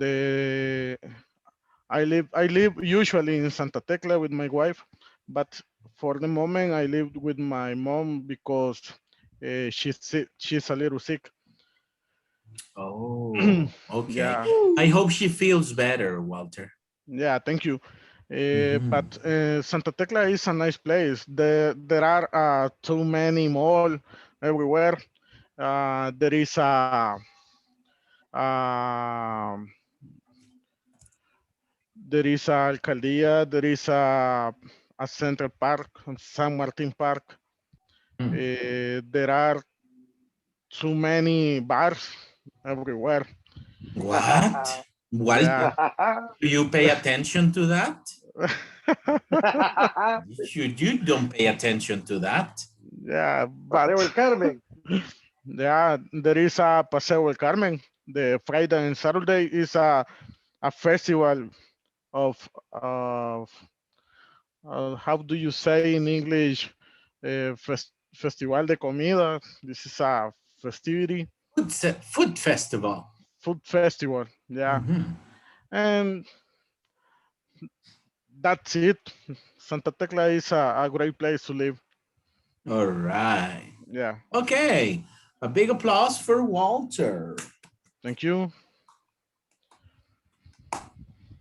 I live usually in Santa Tecla with my wife, but for the moment I live with my mom because she's sick, she's a little sick. Oh, okay. Yeah. I hope she feels better, Walter. Yeah, thank you. But Santa Tecla is a nice place. There are too many malls everywhere. There is um, there is a alcaldía. There is a central park, San Martin Park. There are too many bars everywhere. What? Yeah. Do you pay attention to that? You don't pay attention to that. Yeah, but yeah, there is a Paseo del Carmen. The Friday and Saturday is a festival of how do you say in English? Festival de comida. This is a festivity. Food festival. Food festival. Yeah, and that's it. Santa Tecla is a great place to live. All right. Yeah. Okay. A big applause for Walter. Thank you.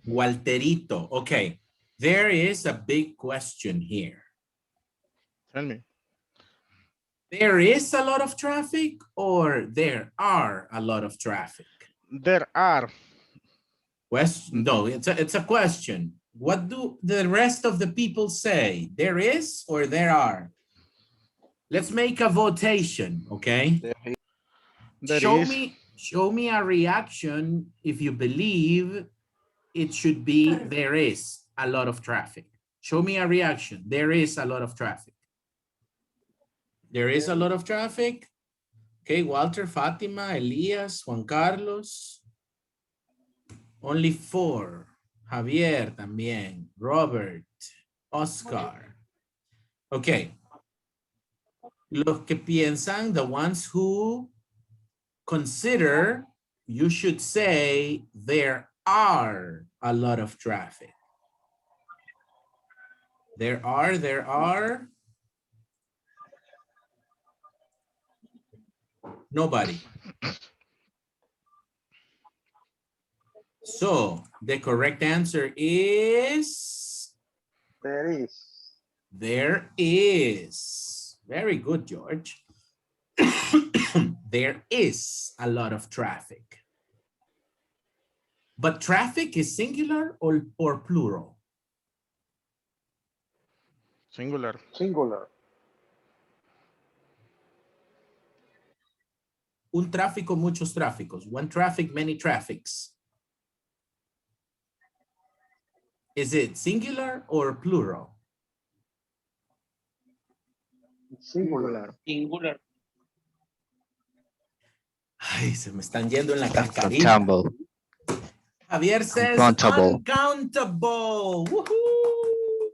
Walterito. Okay. There is a big question here. Tell me. There is a lot of traffic or there are a lot of traffic? There are. Question? No, it's a question. What do the rest of the people say? There is or there are? Let's make a votation, okay? Show me a reaction if you believe it should be there is a lot of traffic. Show me a reaction. There is a lot of traffic. There is a lot of traffic. Okay, Walter, Fatima, Elias, Juan Carlos. Only 4. Javier también. Robert, Oscar. Okay. Los que piensan, the ones who consider, you should say there are a lot of traffic. There are. Nobody. So the correct answer is There is. there is. Very good, George. There is a lot of traffic. But traffic is singular or plural? Singular. Singular. Un tráfico, muchos tráficos. One traffic, many traffics. Is it singular or plural? Singular. Singular. Ay, se me están yendo en la cascarita. Uncountable. Javier says Uncountable. uncountable. Woohoo!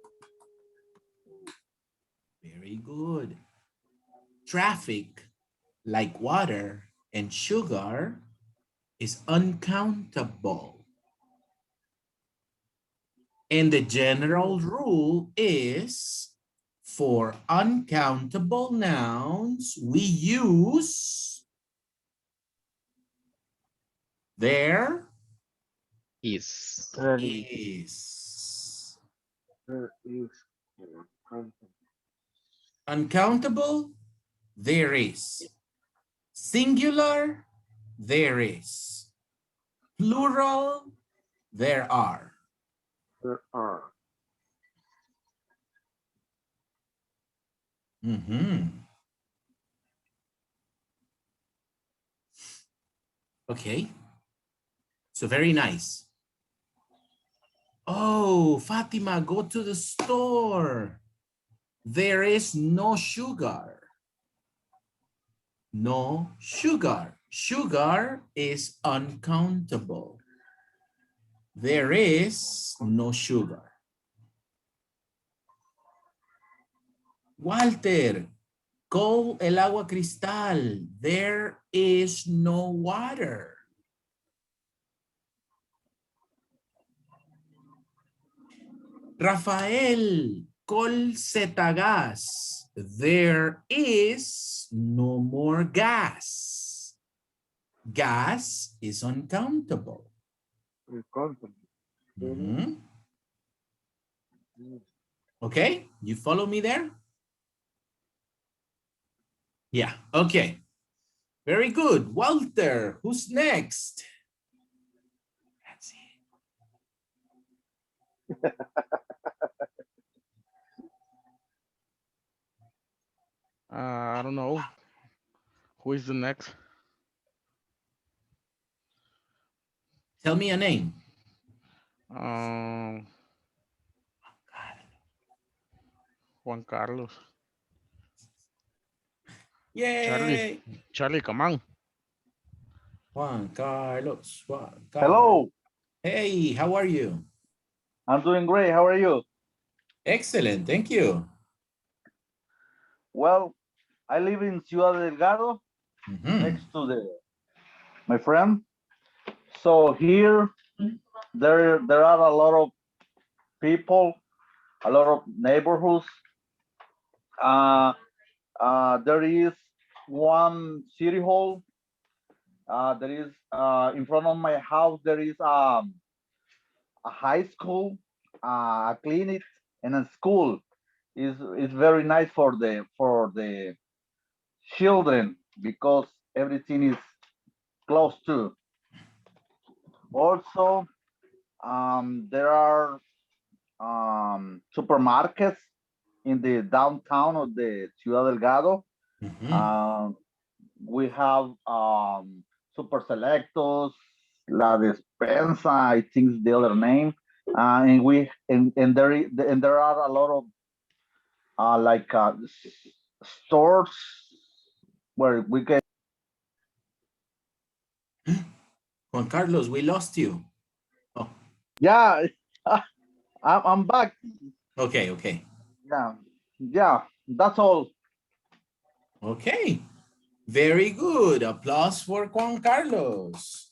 Very good. Traffic, like water and sugar, is uncountable. And the general rule is for uncountable nouns, we use there Is. is. There is. Uncountable, there is. Singular, there is. Plural, there are. There are. Okay. So very nice. Oh, Fatima, go to the store. There is no sugar. No sugar. Sugar is uncountable. There is no sugar. Walter, call el agua cristal. There is no water. Rafael, call Zetagas. There is no more gas. Gas is uncountable. Okay, you follow me there? Yeah, okay. Very good. Walter, who's next? That's it. I don't know. Who is the next? Tell me a name. Juan Carlos. Yay! Charlie, come on. Juan Carlos. Hello. Hey, how are you? I'm doing great. How are you? Excellent. Thank you. Well, I live in Ciudad Delgado, next to my friend. So here, there are a lot of people, a lot of neighborhoods. There is one city hall. There is in front of my house. There is a high school, a clinic, and a school. Is very nice for the children because everything is close to. Also, There are supermarkets in the downtown of the Ciudad Delgado. We have Super Selectos, La Despensa, I think is the other name, and there are a lot of stores where we can. Juan Carlos, we lost you. Oh. Yeah, I'm back. Okay, okay. Yeah, that's all. Okay, very good. Applause for Juan Carlos.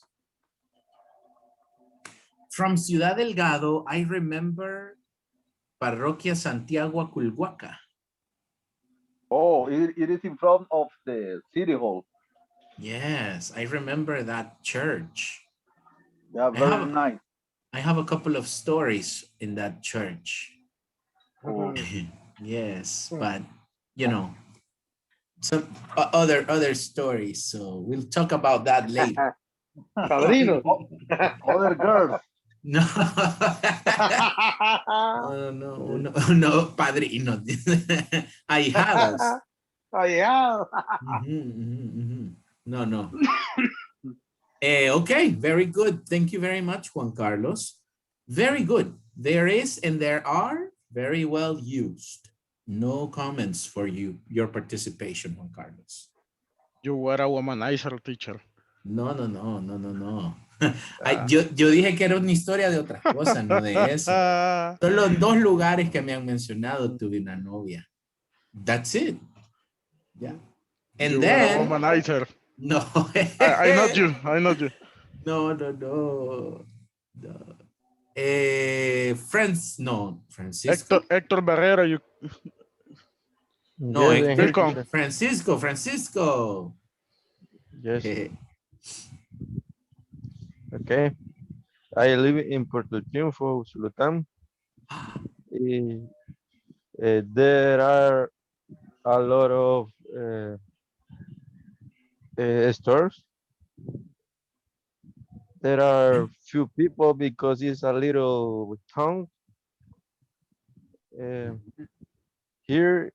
From Ciudad Delgado, I remember Parroquia Santiago Aculhuaca. Oh, it is in front of the city hall. Yes, I remember that church. Yeah, very nice. I have a couple of stories in that church. Oh. Yes, but you know, some other stories. So we'll talk about that later. Padrino. Other girls. No. No, padrino. Ahijadas. Ahijado. No. Okay, very good. Thank you very much, Juan Carlos. Very good. There is and there are very well used. No comments for your participation, Juan Carlos. You were a womanizer, teacher. No. Ay, yo dije que era una historia de otra cosa, no de eso. Son los dos lugares que me han mencionado, tuve una novia. That's it. Yeah. And you then. Were a womanizer. No. I know you. No. Friends, no. Francisco. Héctor Barrera, you. No, Yes, Francisco. Yes. Okay. I live in Puerto Triunfo, Sultan. There are a lot of stores. There are few people because it's a little town. Here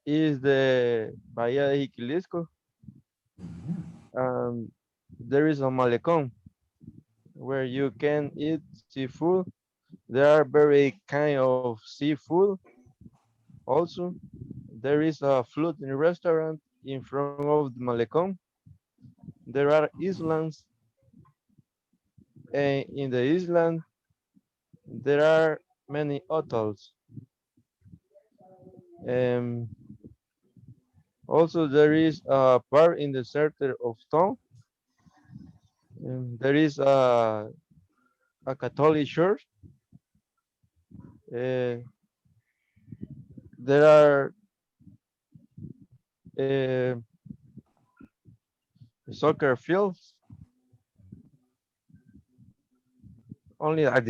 is the Bahía de Jiquilisco. There is a malecón where you can eat seafood. There are very kind of seafood. Also, there is a floating restaurant in front of the malecón. There are islands, and in the island, there are many hotels. Also, there is a park in the center of town. There is a Catholic church. There are soccer fields. Only that.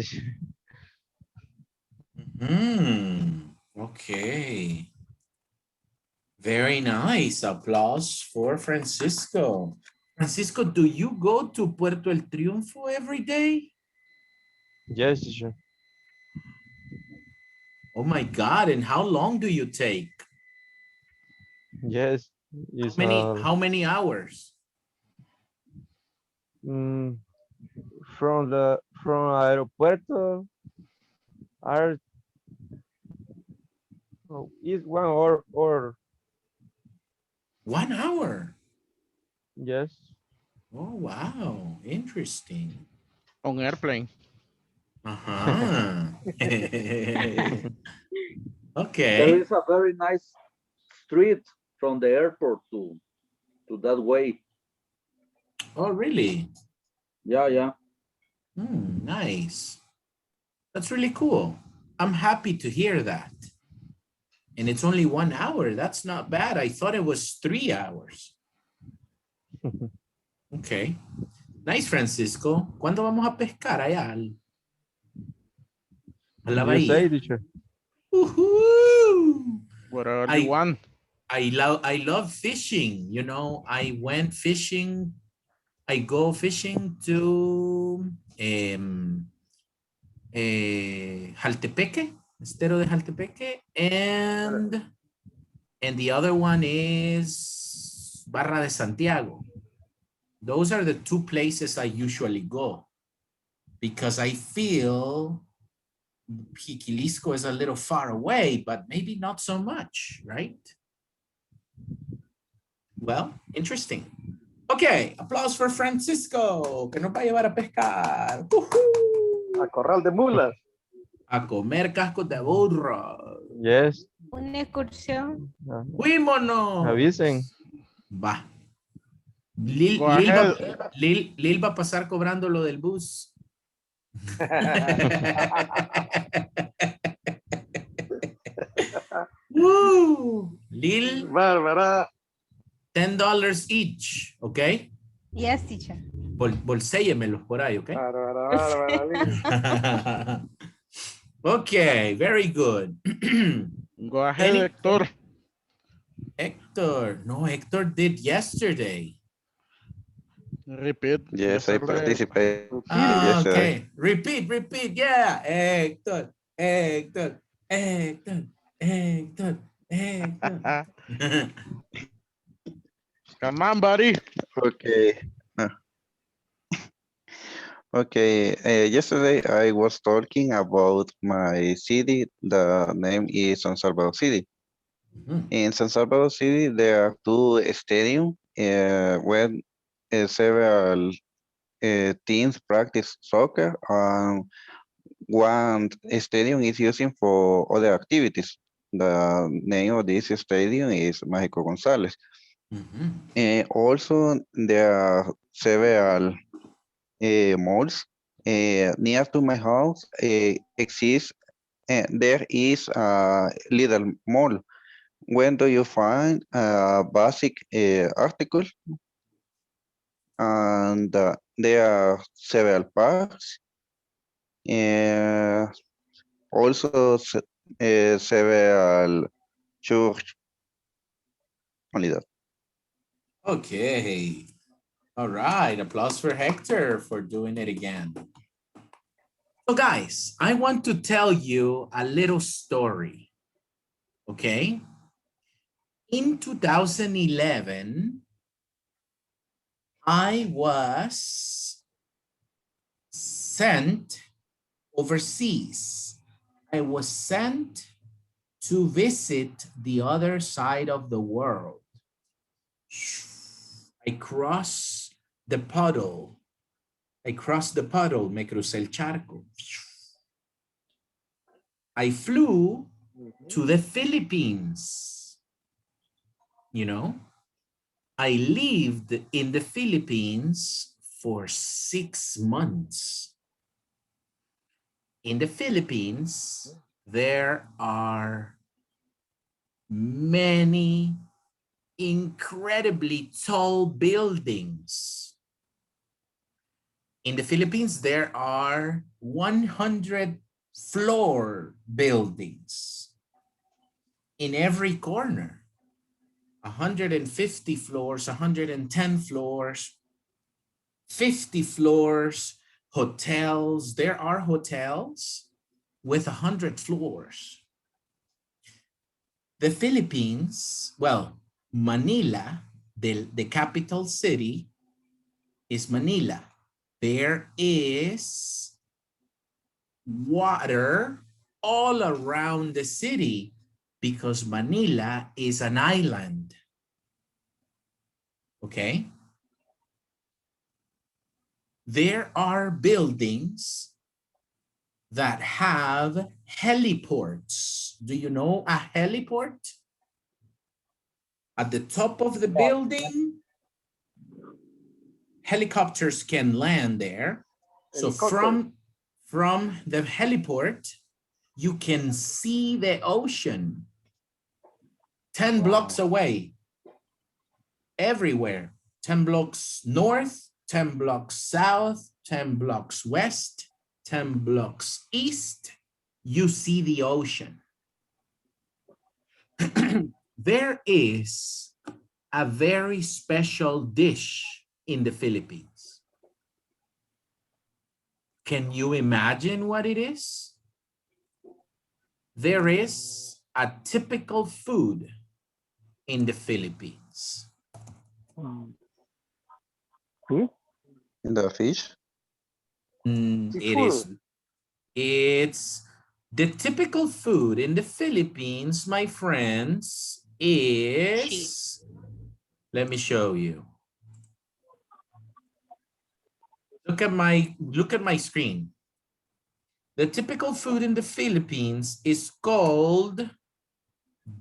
Okay. Very nice. Applause for Francisco. Francisco, do you go to Puerto El Triunfo every day? Yes, teacher. Oh my God. And how long do you take? Yes. How many hours? From aeropuerto is 1 hour or 1 hour. Yes. Oh wow, interesting. On airplane. Okay. There is a very nice street from the airport to that way. Oh really? Yeah. Nice. That's really cool. I'm happy to hear that. And it's only 1 hour. That's not bad. I thought it was 3 hours. Okay. Nice, Francisco. ¿Cuándo vamos a pescar allá? A la bahía. Whatever you want. I love fishing. You know, I went fishing. I go fishing to Jaltepeque, Estero de Jaltepeque, and the other one is Barra de Santiago. Those are the two places I usually go because I feel Jiquilisco is a little far away, but maybe not so much, right? Well, interesting. Okay, applause for Francisco, que nos va a llevar a pescar. A corral de mulas. A comer cascos de burro. Yes. Una excursión. ¡Fuímonos! Avisen. Va. Lil, Go Lil, ahead. Lil va a pasar cobrando lo del bus. Woo! Lil, Bárbara. $10 each, ¿ok? Yes, teacher. Bolséyemelos por ahí, ¿ok? Bárbara, Lil. Okay, very good. Go ahead, Hector. Hector. No, Hector did yesterday. Repeat. Yes, I participated Ah, yesterday. okay. Repeat. Yeah. Hector. Come on, buddy. Okay. Okay, yesterday I was talking about my city. The name is San Salvador City. In San Salvador City, there are two stadiums where several teams practice soccer. One stadium is using for other activities. The name of this stadium is Mágico González. Also, there are several malls near to my house. There is a little mall. When do you find basic articles? And there are several parks. Also several church. Only that. Okay. All right. Applause for Hector for doing it again. So guys, I want to tell you a little story. Okay. In 2011, I was sent overseas. I was sent to visit the other side of the world. I crossed the puddle. Me crucé el charco. I flew to the Philippines. You know, I lived in the Philippines for 6 months. In the Philippines, there are many incredibly tall buildings. In the Philippines, there are 100-floor buildings in every corner. 150 floors, 110 floors, 50 floors, hotels. There are hotels with 100 floors. The Philippines, well, Manila, the capital city is Manila. There is water all around the city because Manila is an island. Okay? There are buildings that have heliports. Do you know a heliport? At the top of the building, helicopters can land there. So from the heliport, you can see the ocean 10 blocks away, everywhere. 10 blocks north, 10 blocks south, 10 blocks west, 10 blocks east, you see the ocean. There is a very special dish in the Philippines. Can you imagine what it is? There is a typical food in the Philippines. The fish? It is. It's the typical food in the Philippines, my friends, is, let me show you. Look at my screen. The typical food in the Philippines is called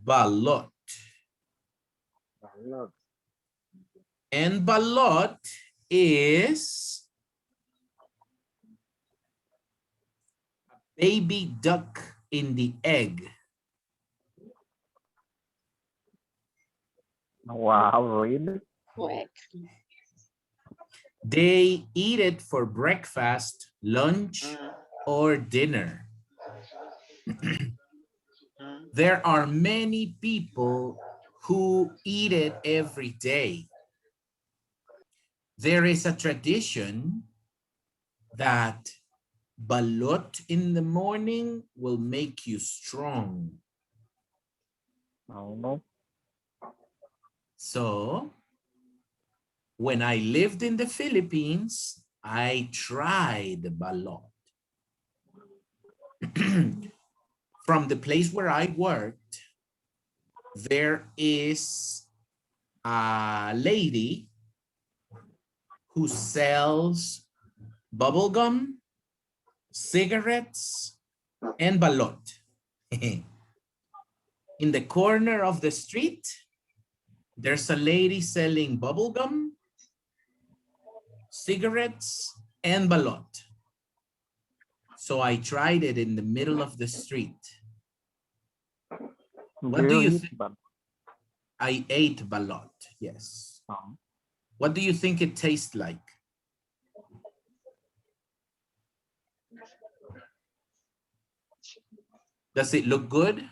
balot. And balot is a baby duck in the egg. Wow, really? They eat it for breakfast, lunch, or dinner. There are many people who eat it every day. There is a tradition that balot in the morning will make you strong. Oh. So, when I lived in the Philippines, I tried balot. From the place where I worked, there is a lady who sells bubble gum, cigarettes, and balot. In the corner of the street, there's a lady selling bubble gum, cigarettes, and balot. So I tried it in the middle of the street. What do you think? I ate balot, yes. What do you think it tastes like? Does it look good?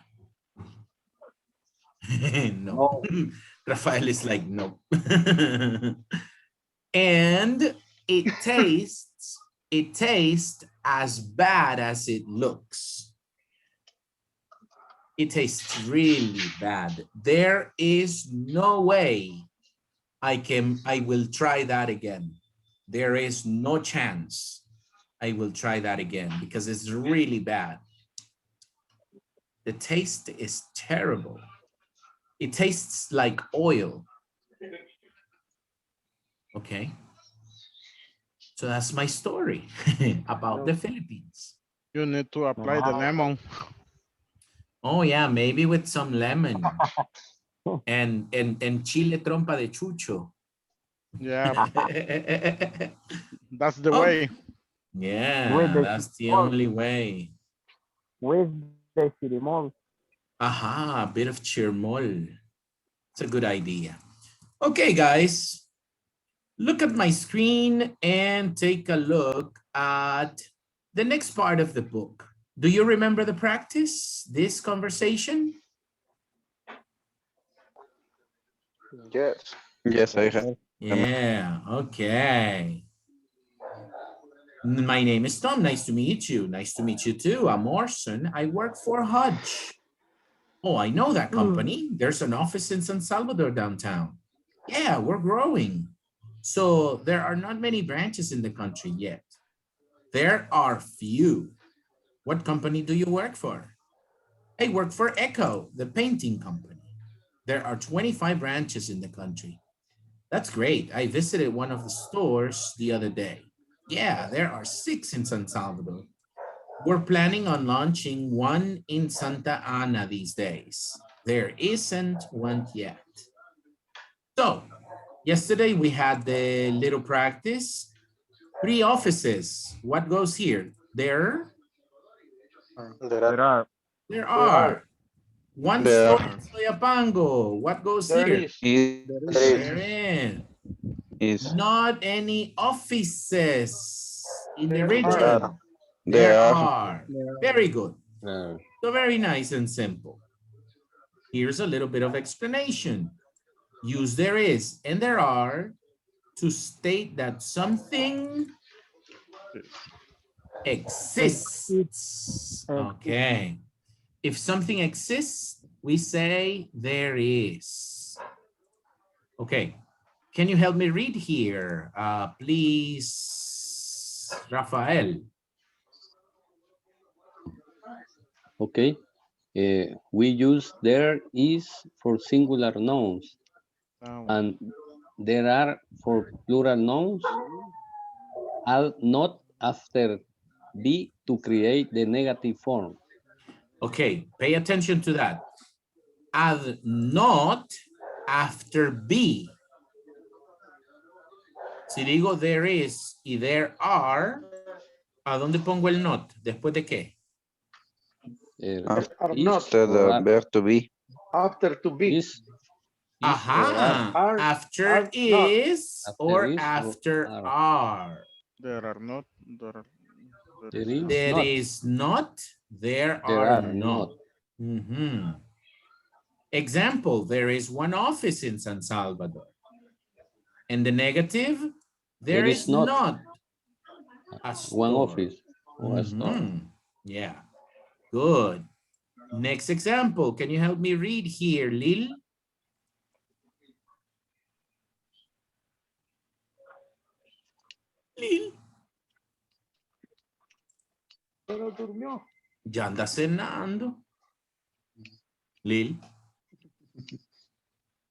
No. Rafael is like, no. And it tastes as bad as it looks. It tastes really bad. There is no way I will try that again. There is no chance I will try that again because it's really bad. The taste is terrible. It tastes like oil. Okay. So that's my story about the Philippines. You need to apply the lemon. Oh yeah, maybe with some lemon and chile trompa de chucho. Yeah. That's the way. Yeah, that's the only way. With the chirimol. Aha, a bit of chirmol. It's a good idea. Okay, guys, look at my screen and take a look at the next part of the book. Do you remember the practice, this conversation? Yes. Yes, I have. Yeah, okay. My name is Tom. Nice to meet you. Nice to meet you too. I'm Orson. I work for Hodge. Oh, I know that company. There's an office in San Salvador downtown. Yeah, we're growing. So there are not many branches in the country yet. There are few. What company do you work for? I work for Echo, the painting company. There are 25 branches in the country. That's great. I visited one of the stores the other day. Yeah, there are 6 in San Salvador. We're planning on launching one in Santa Ana these days. There isn't one yet. So, yesterday we had the little practice. 3 offices. What goes here? There are. One store in Soyapango. What goes here? There is. Not any offices in the region. There are. Very good. So very nice and simple. Here's a little bit of explanation. Use there is and there are to state that something Exists. Okay. If something exists, we say there is. Okay. Can you help me read here? Please, Rafael. Okay. We use there is for singular nouns, and there are for plural nouns. Add not after be to create the negative form. Okay, pay attention to that. Add not after be. Si digo there is y there are, ¿a dónde pongo el not? ¿Después de qué? Are not. After the verb to be. After to be. Aha. After is or after are. There are not. There is not. There are not. Mhm. Example, there is one office in San Salvador. And the negative, there is not a store. One office or a store. Yeah, good. Next example, can you help me read here, Lil? Lil. Pero durmió. Ya anda cenando. Lil.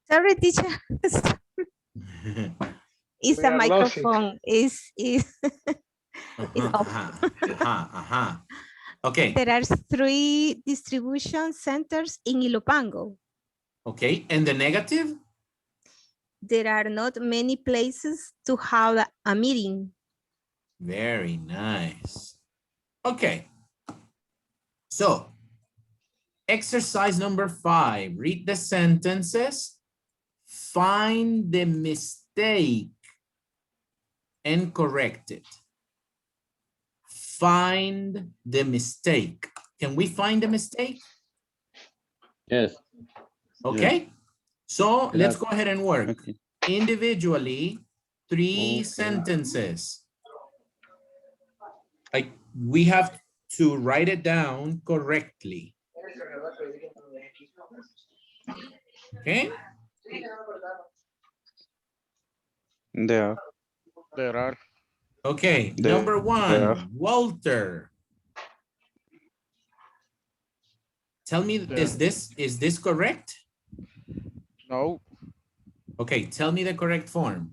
Sorry, teacher. It's the microphone. Is off. Okay. There are 3 distribution centers in Ilopango. Okay, and the negative? There are not many places to have a meeting. Very nice. Okay. So, exercise number 5. Read the sentences. Find the mistake and correct it. Find the mistake. Can we find the mistake? Yes. Okay. So let's go ahead and work. Okay. Individually, 3 sentences. We have to write it down correctly. Okay. There. There are. Okay, number 1, Walter. Tell me, is this correct? No. Okay, tell me the correct form.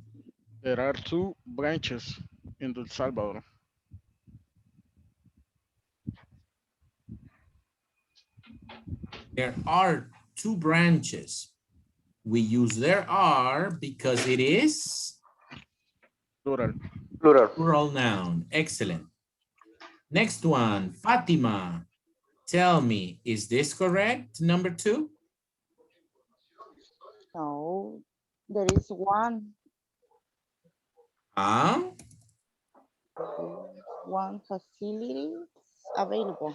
There are 2 branches in El Salvador. There are 2 branches. We use there are because it is plural. Plural noun. Excellent. Next one, Fatima. Tell me, is this correct? Number 2? No, there is one. One facility available.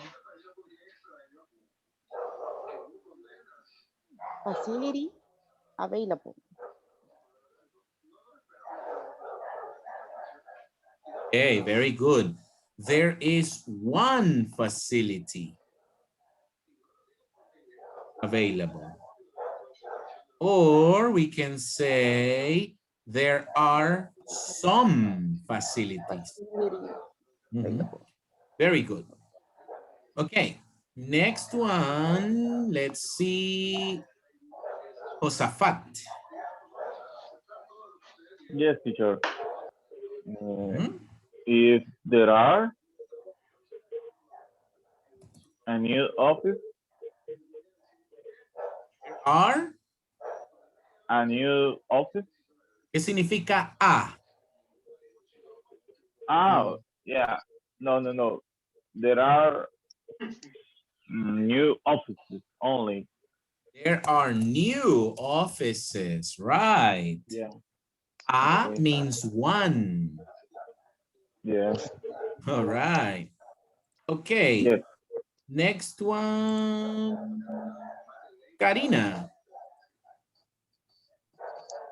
Facility available. Okay, very good. There is one facility available. Or we can say there are some facilities. Very good. Okay, next one, let's see. Josafat. Yes, teacher. If there are a new office, Are? a new office. ¿Qué significa a? Yeah. No. There are new offices only. There are new offices, right? Yeah. A means one. Yes. All right. Okay. Yes. Next one. Karina.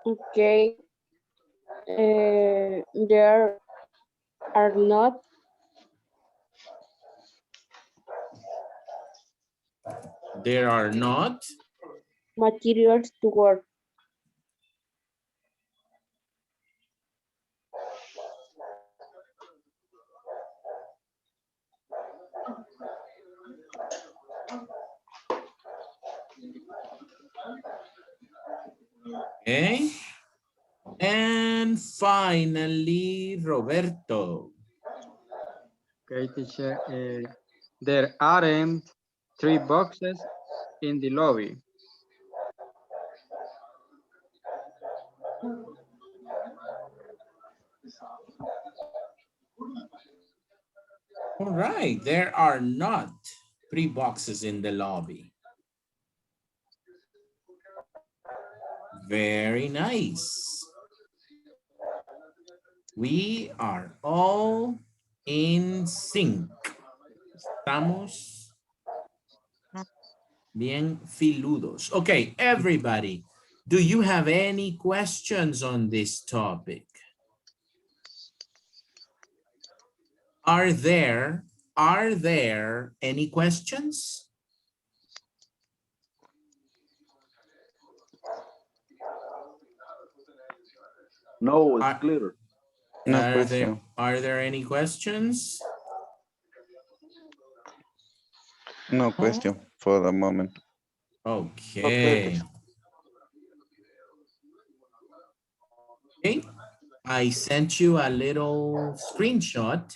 Okay. There are not There are not materials to work. Okay. And finally, Roberto. Okay, teacher. There aren't 3 boxes in the lobby. All right, there are not 3 boxes in the lobby. Very nice. We are all in sync. Estamos bien filudos. Okay, everybody, do you have any questions on this topic? Are there any questions? No, it's clear. No question. Are there any questions? No question for the moment. Okay. Okay, I sent you a little screenshot,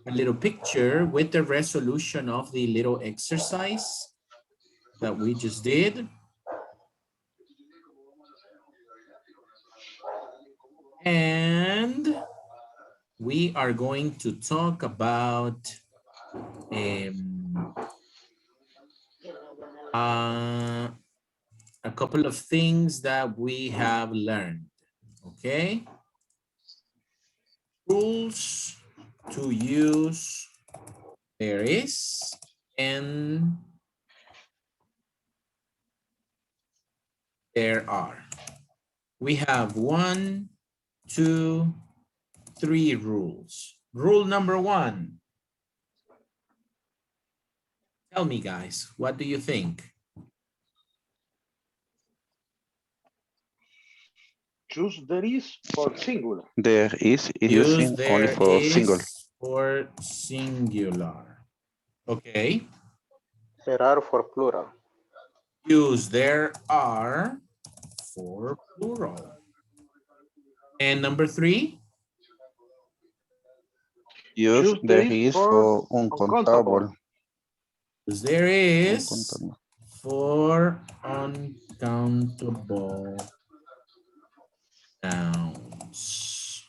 a little picture with the resolution of the little exercise that we just did. And we are going to talk about a couple of things that we have learned, okay? Rules to use there is and there are. We have 1, 2, 3 rules. Rule number 1. Tell me, guys, what do you think? Choose there is for singular. There is Use using there only for is single. for singular. Okay. There are for plural. Use there are for plural. And number 3? Use there is for uncountable. Use there is for uncountable nouns.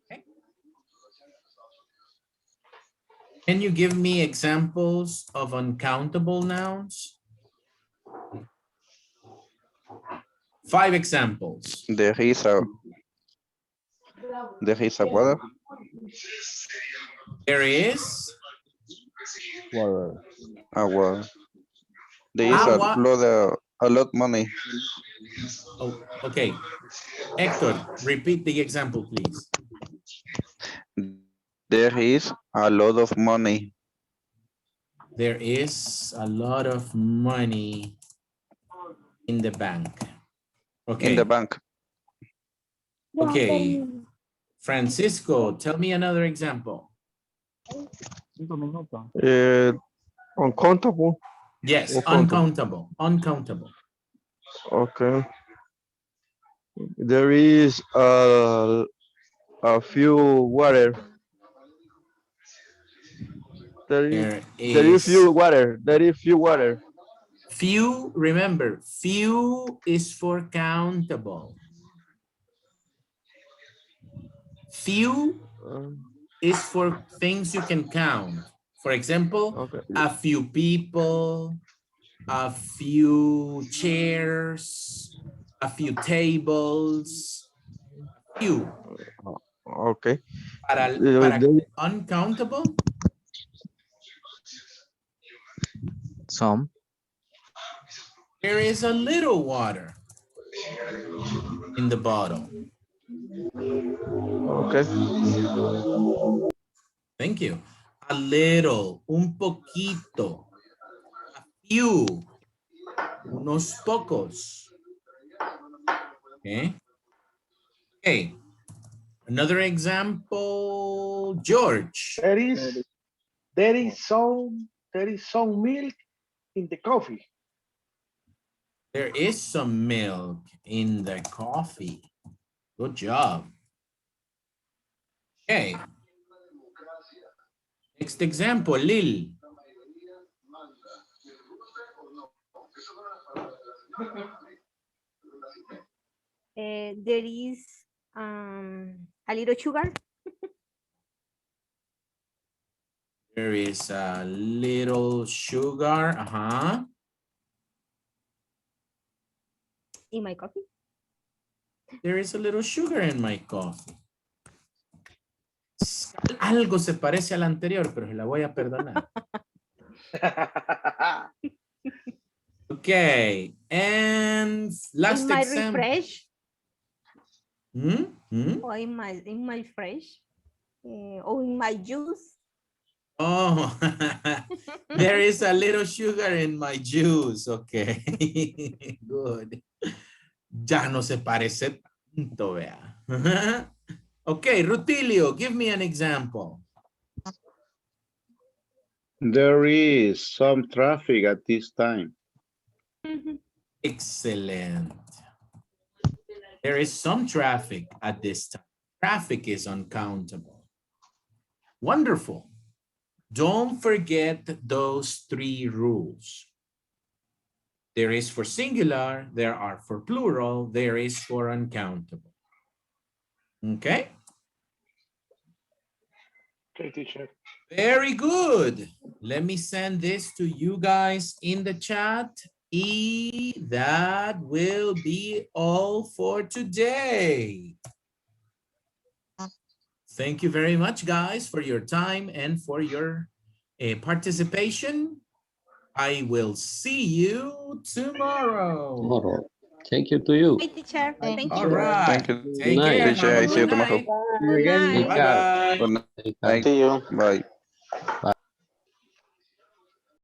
Okay. Can you give me examples of uncountable nouns? 5 examples. There is a water. There is Water. A water. There is a lot money. Oh, okay. Hector, repeat the example, please. There is a lot of money. There is a lot of money in the bank. Okay. In the bank. Okay. Francisco, tell me another example. Uncountable. Yes, Uncountable. uncountable. Okay. There is a few water. There is few water. There is few water. Few, remember, few is for countable. Few is for things you can count. For example, a few people, a few chairs, a few tables, few. Okay. Para uncountable? Some. There is a little water in the bottle. Okay. Thank you. A little, un poquito, a few, unos pocos. Okay. Okay. Another example, George. There is some milk in the coffee. There is some milk in the coffee. Good job. Okay. Next example, Lil. There is a little sugar. There is a little sugar. In my coffee. There is a little sugar in my coffee. Algo se parece al anterior, pero se la voy a perdonar. Okay, and last in my example. refresh. Or in my fresh. Or in my juice. Oh, there is a little sugar in my juice. Okay, good. Ya no se parece tanto, vea. Okay, Rutilio, give me an example. There is some traffic at this time. Excellent. There is some traffic at this time. Traffic is uncountable. Wonderful. Don't forget those 3 rules. There is for singular, there are for plural, there is for uncountable. Okay? Okay, teacher. Very good. Let me send this to you guys in the chat. That will be all for today. Thank you very much, guys, for your time and for your participation. I will see you tomorrow. Thank you to you. Hi, teacher. Thank All you. right. Thank you, Take night. care. teacher. Have a I see you good tomorrow. night. Good night. Bye-bye. Good night. See you. Bye. Bye.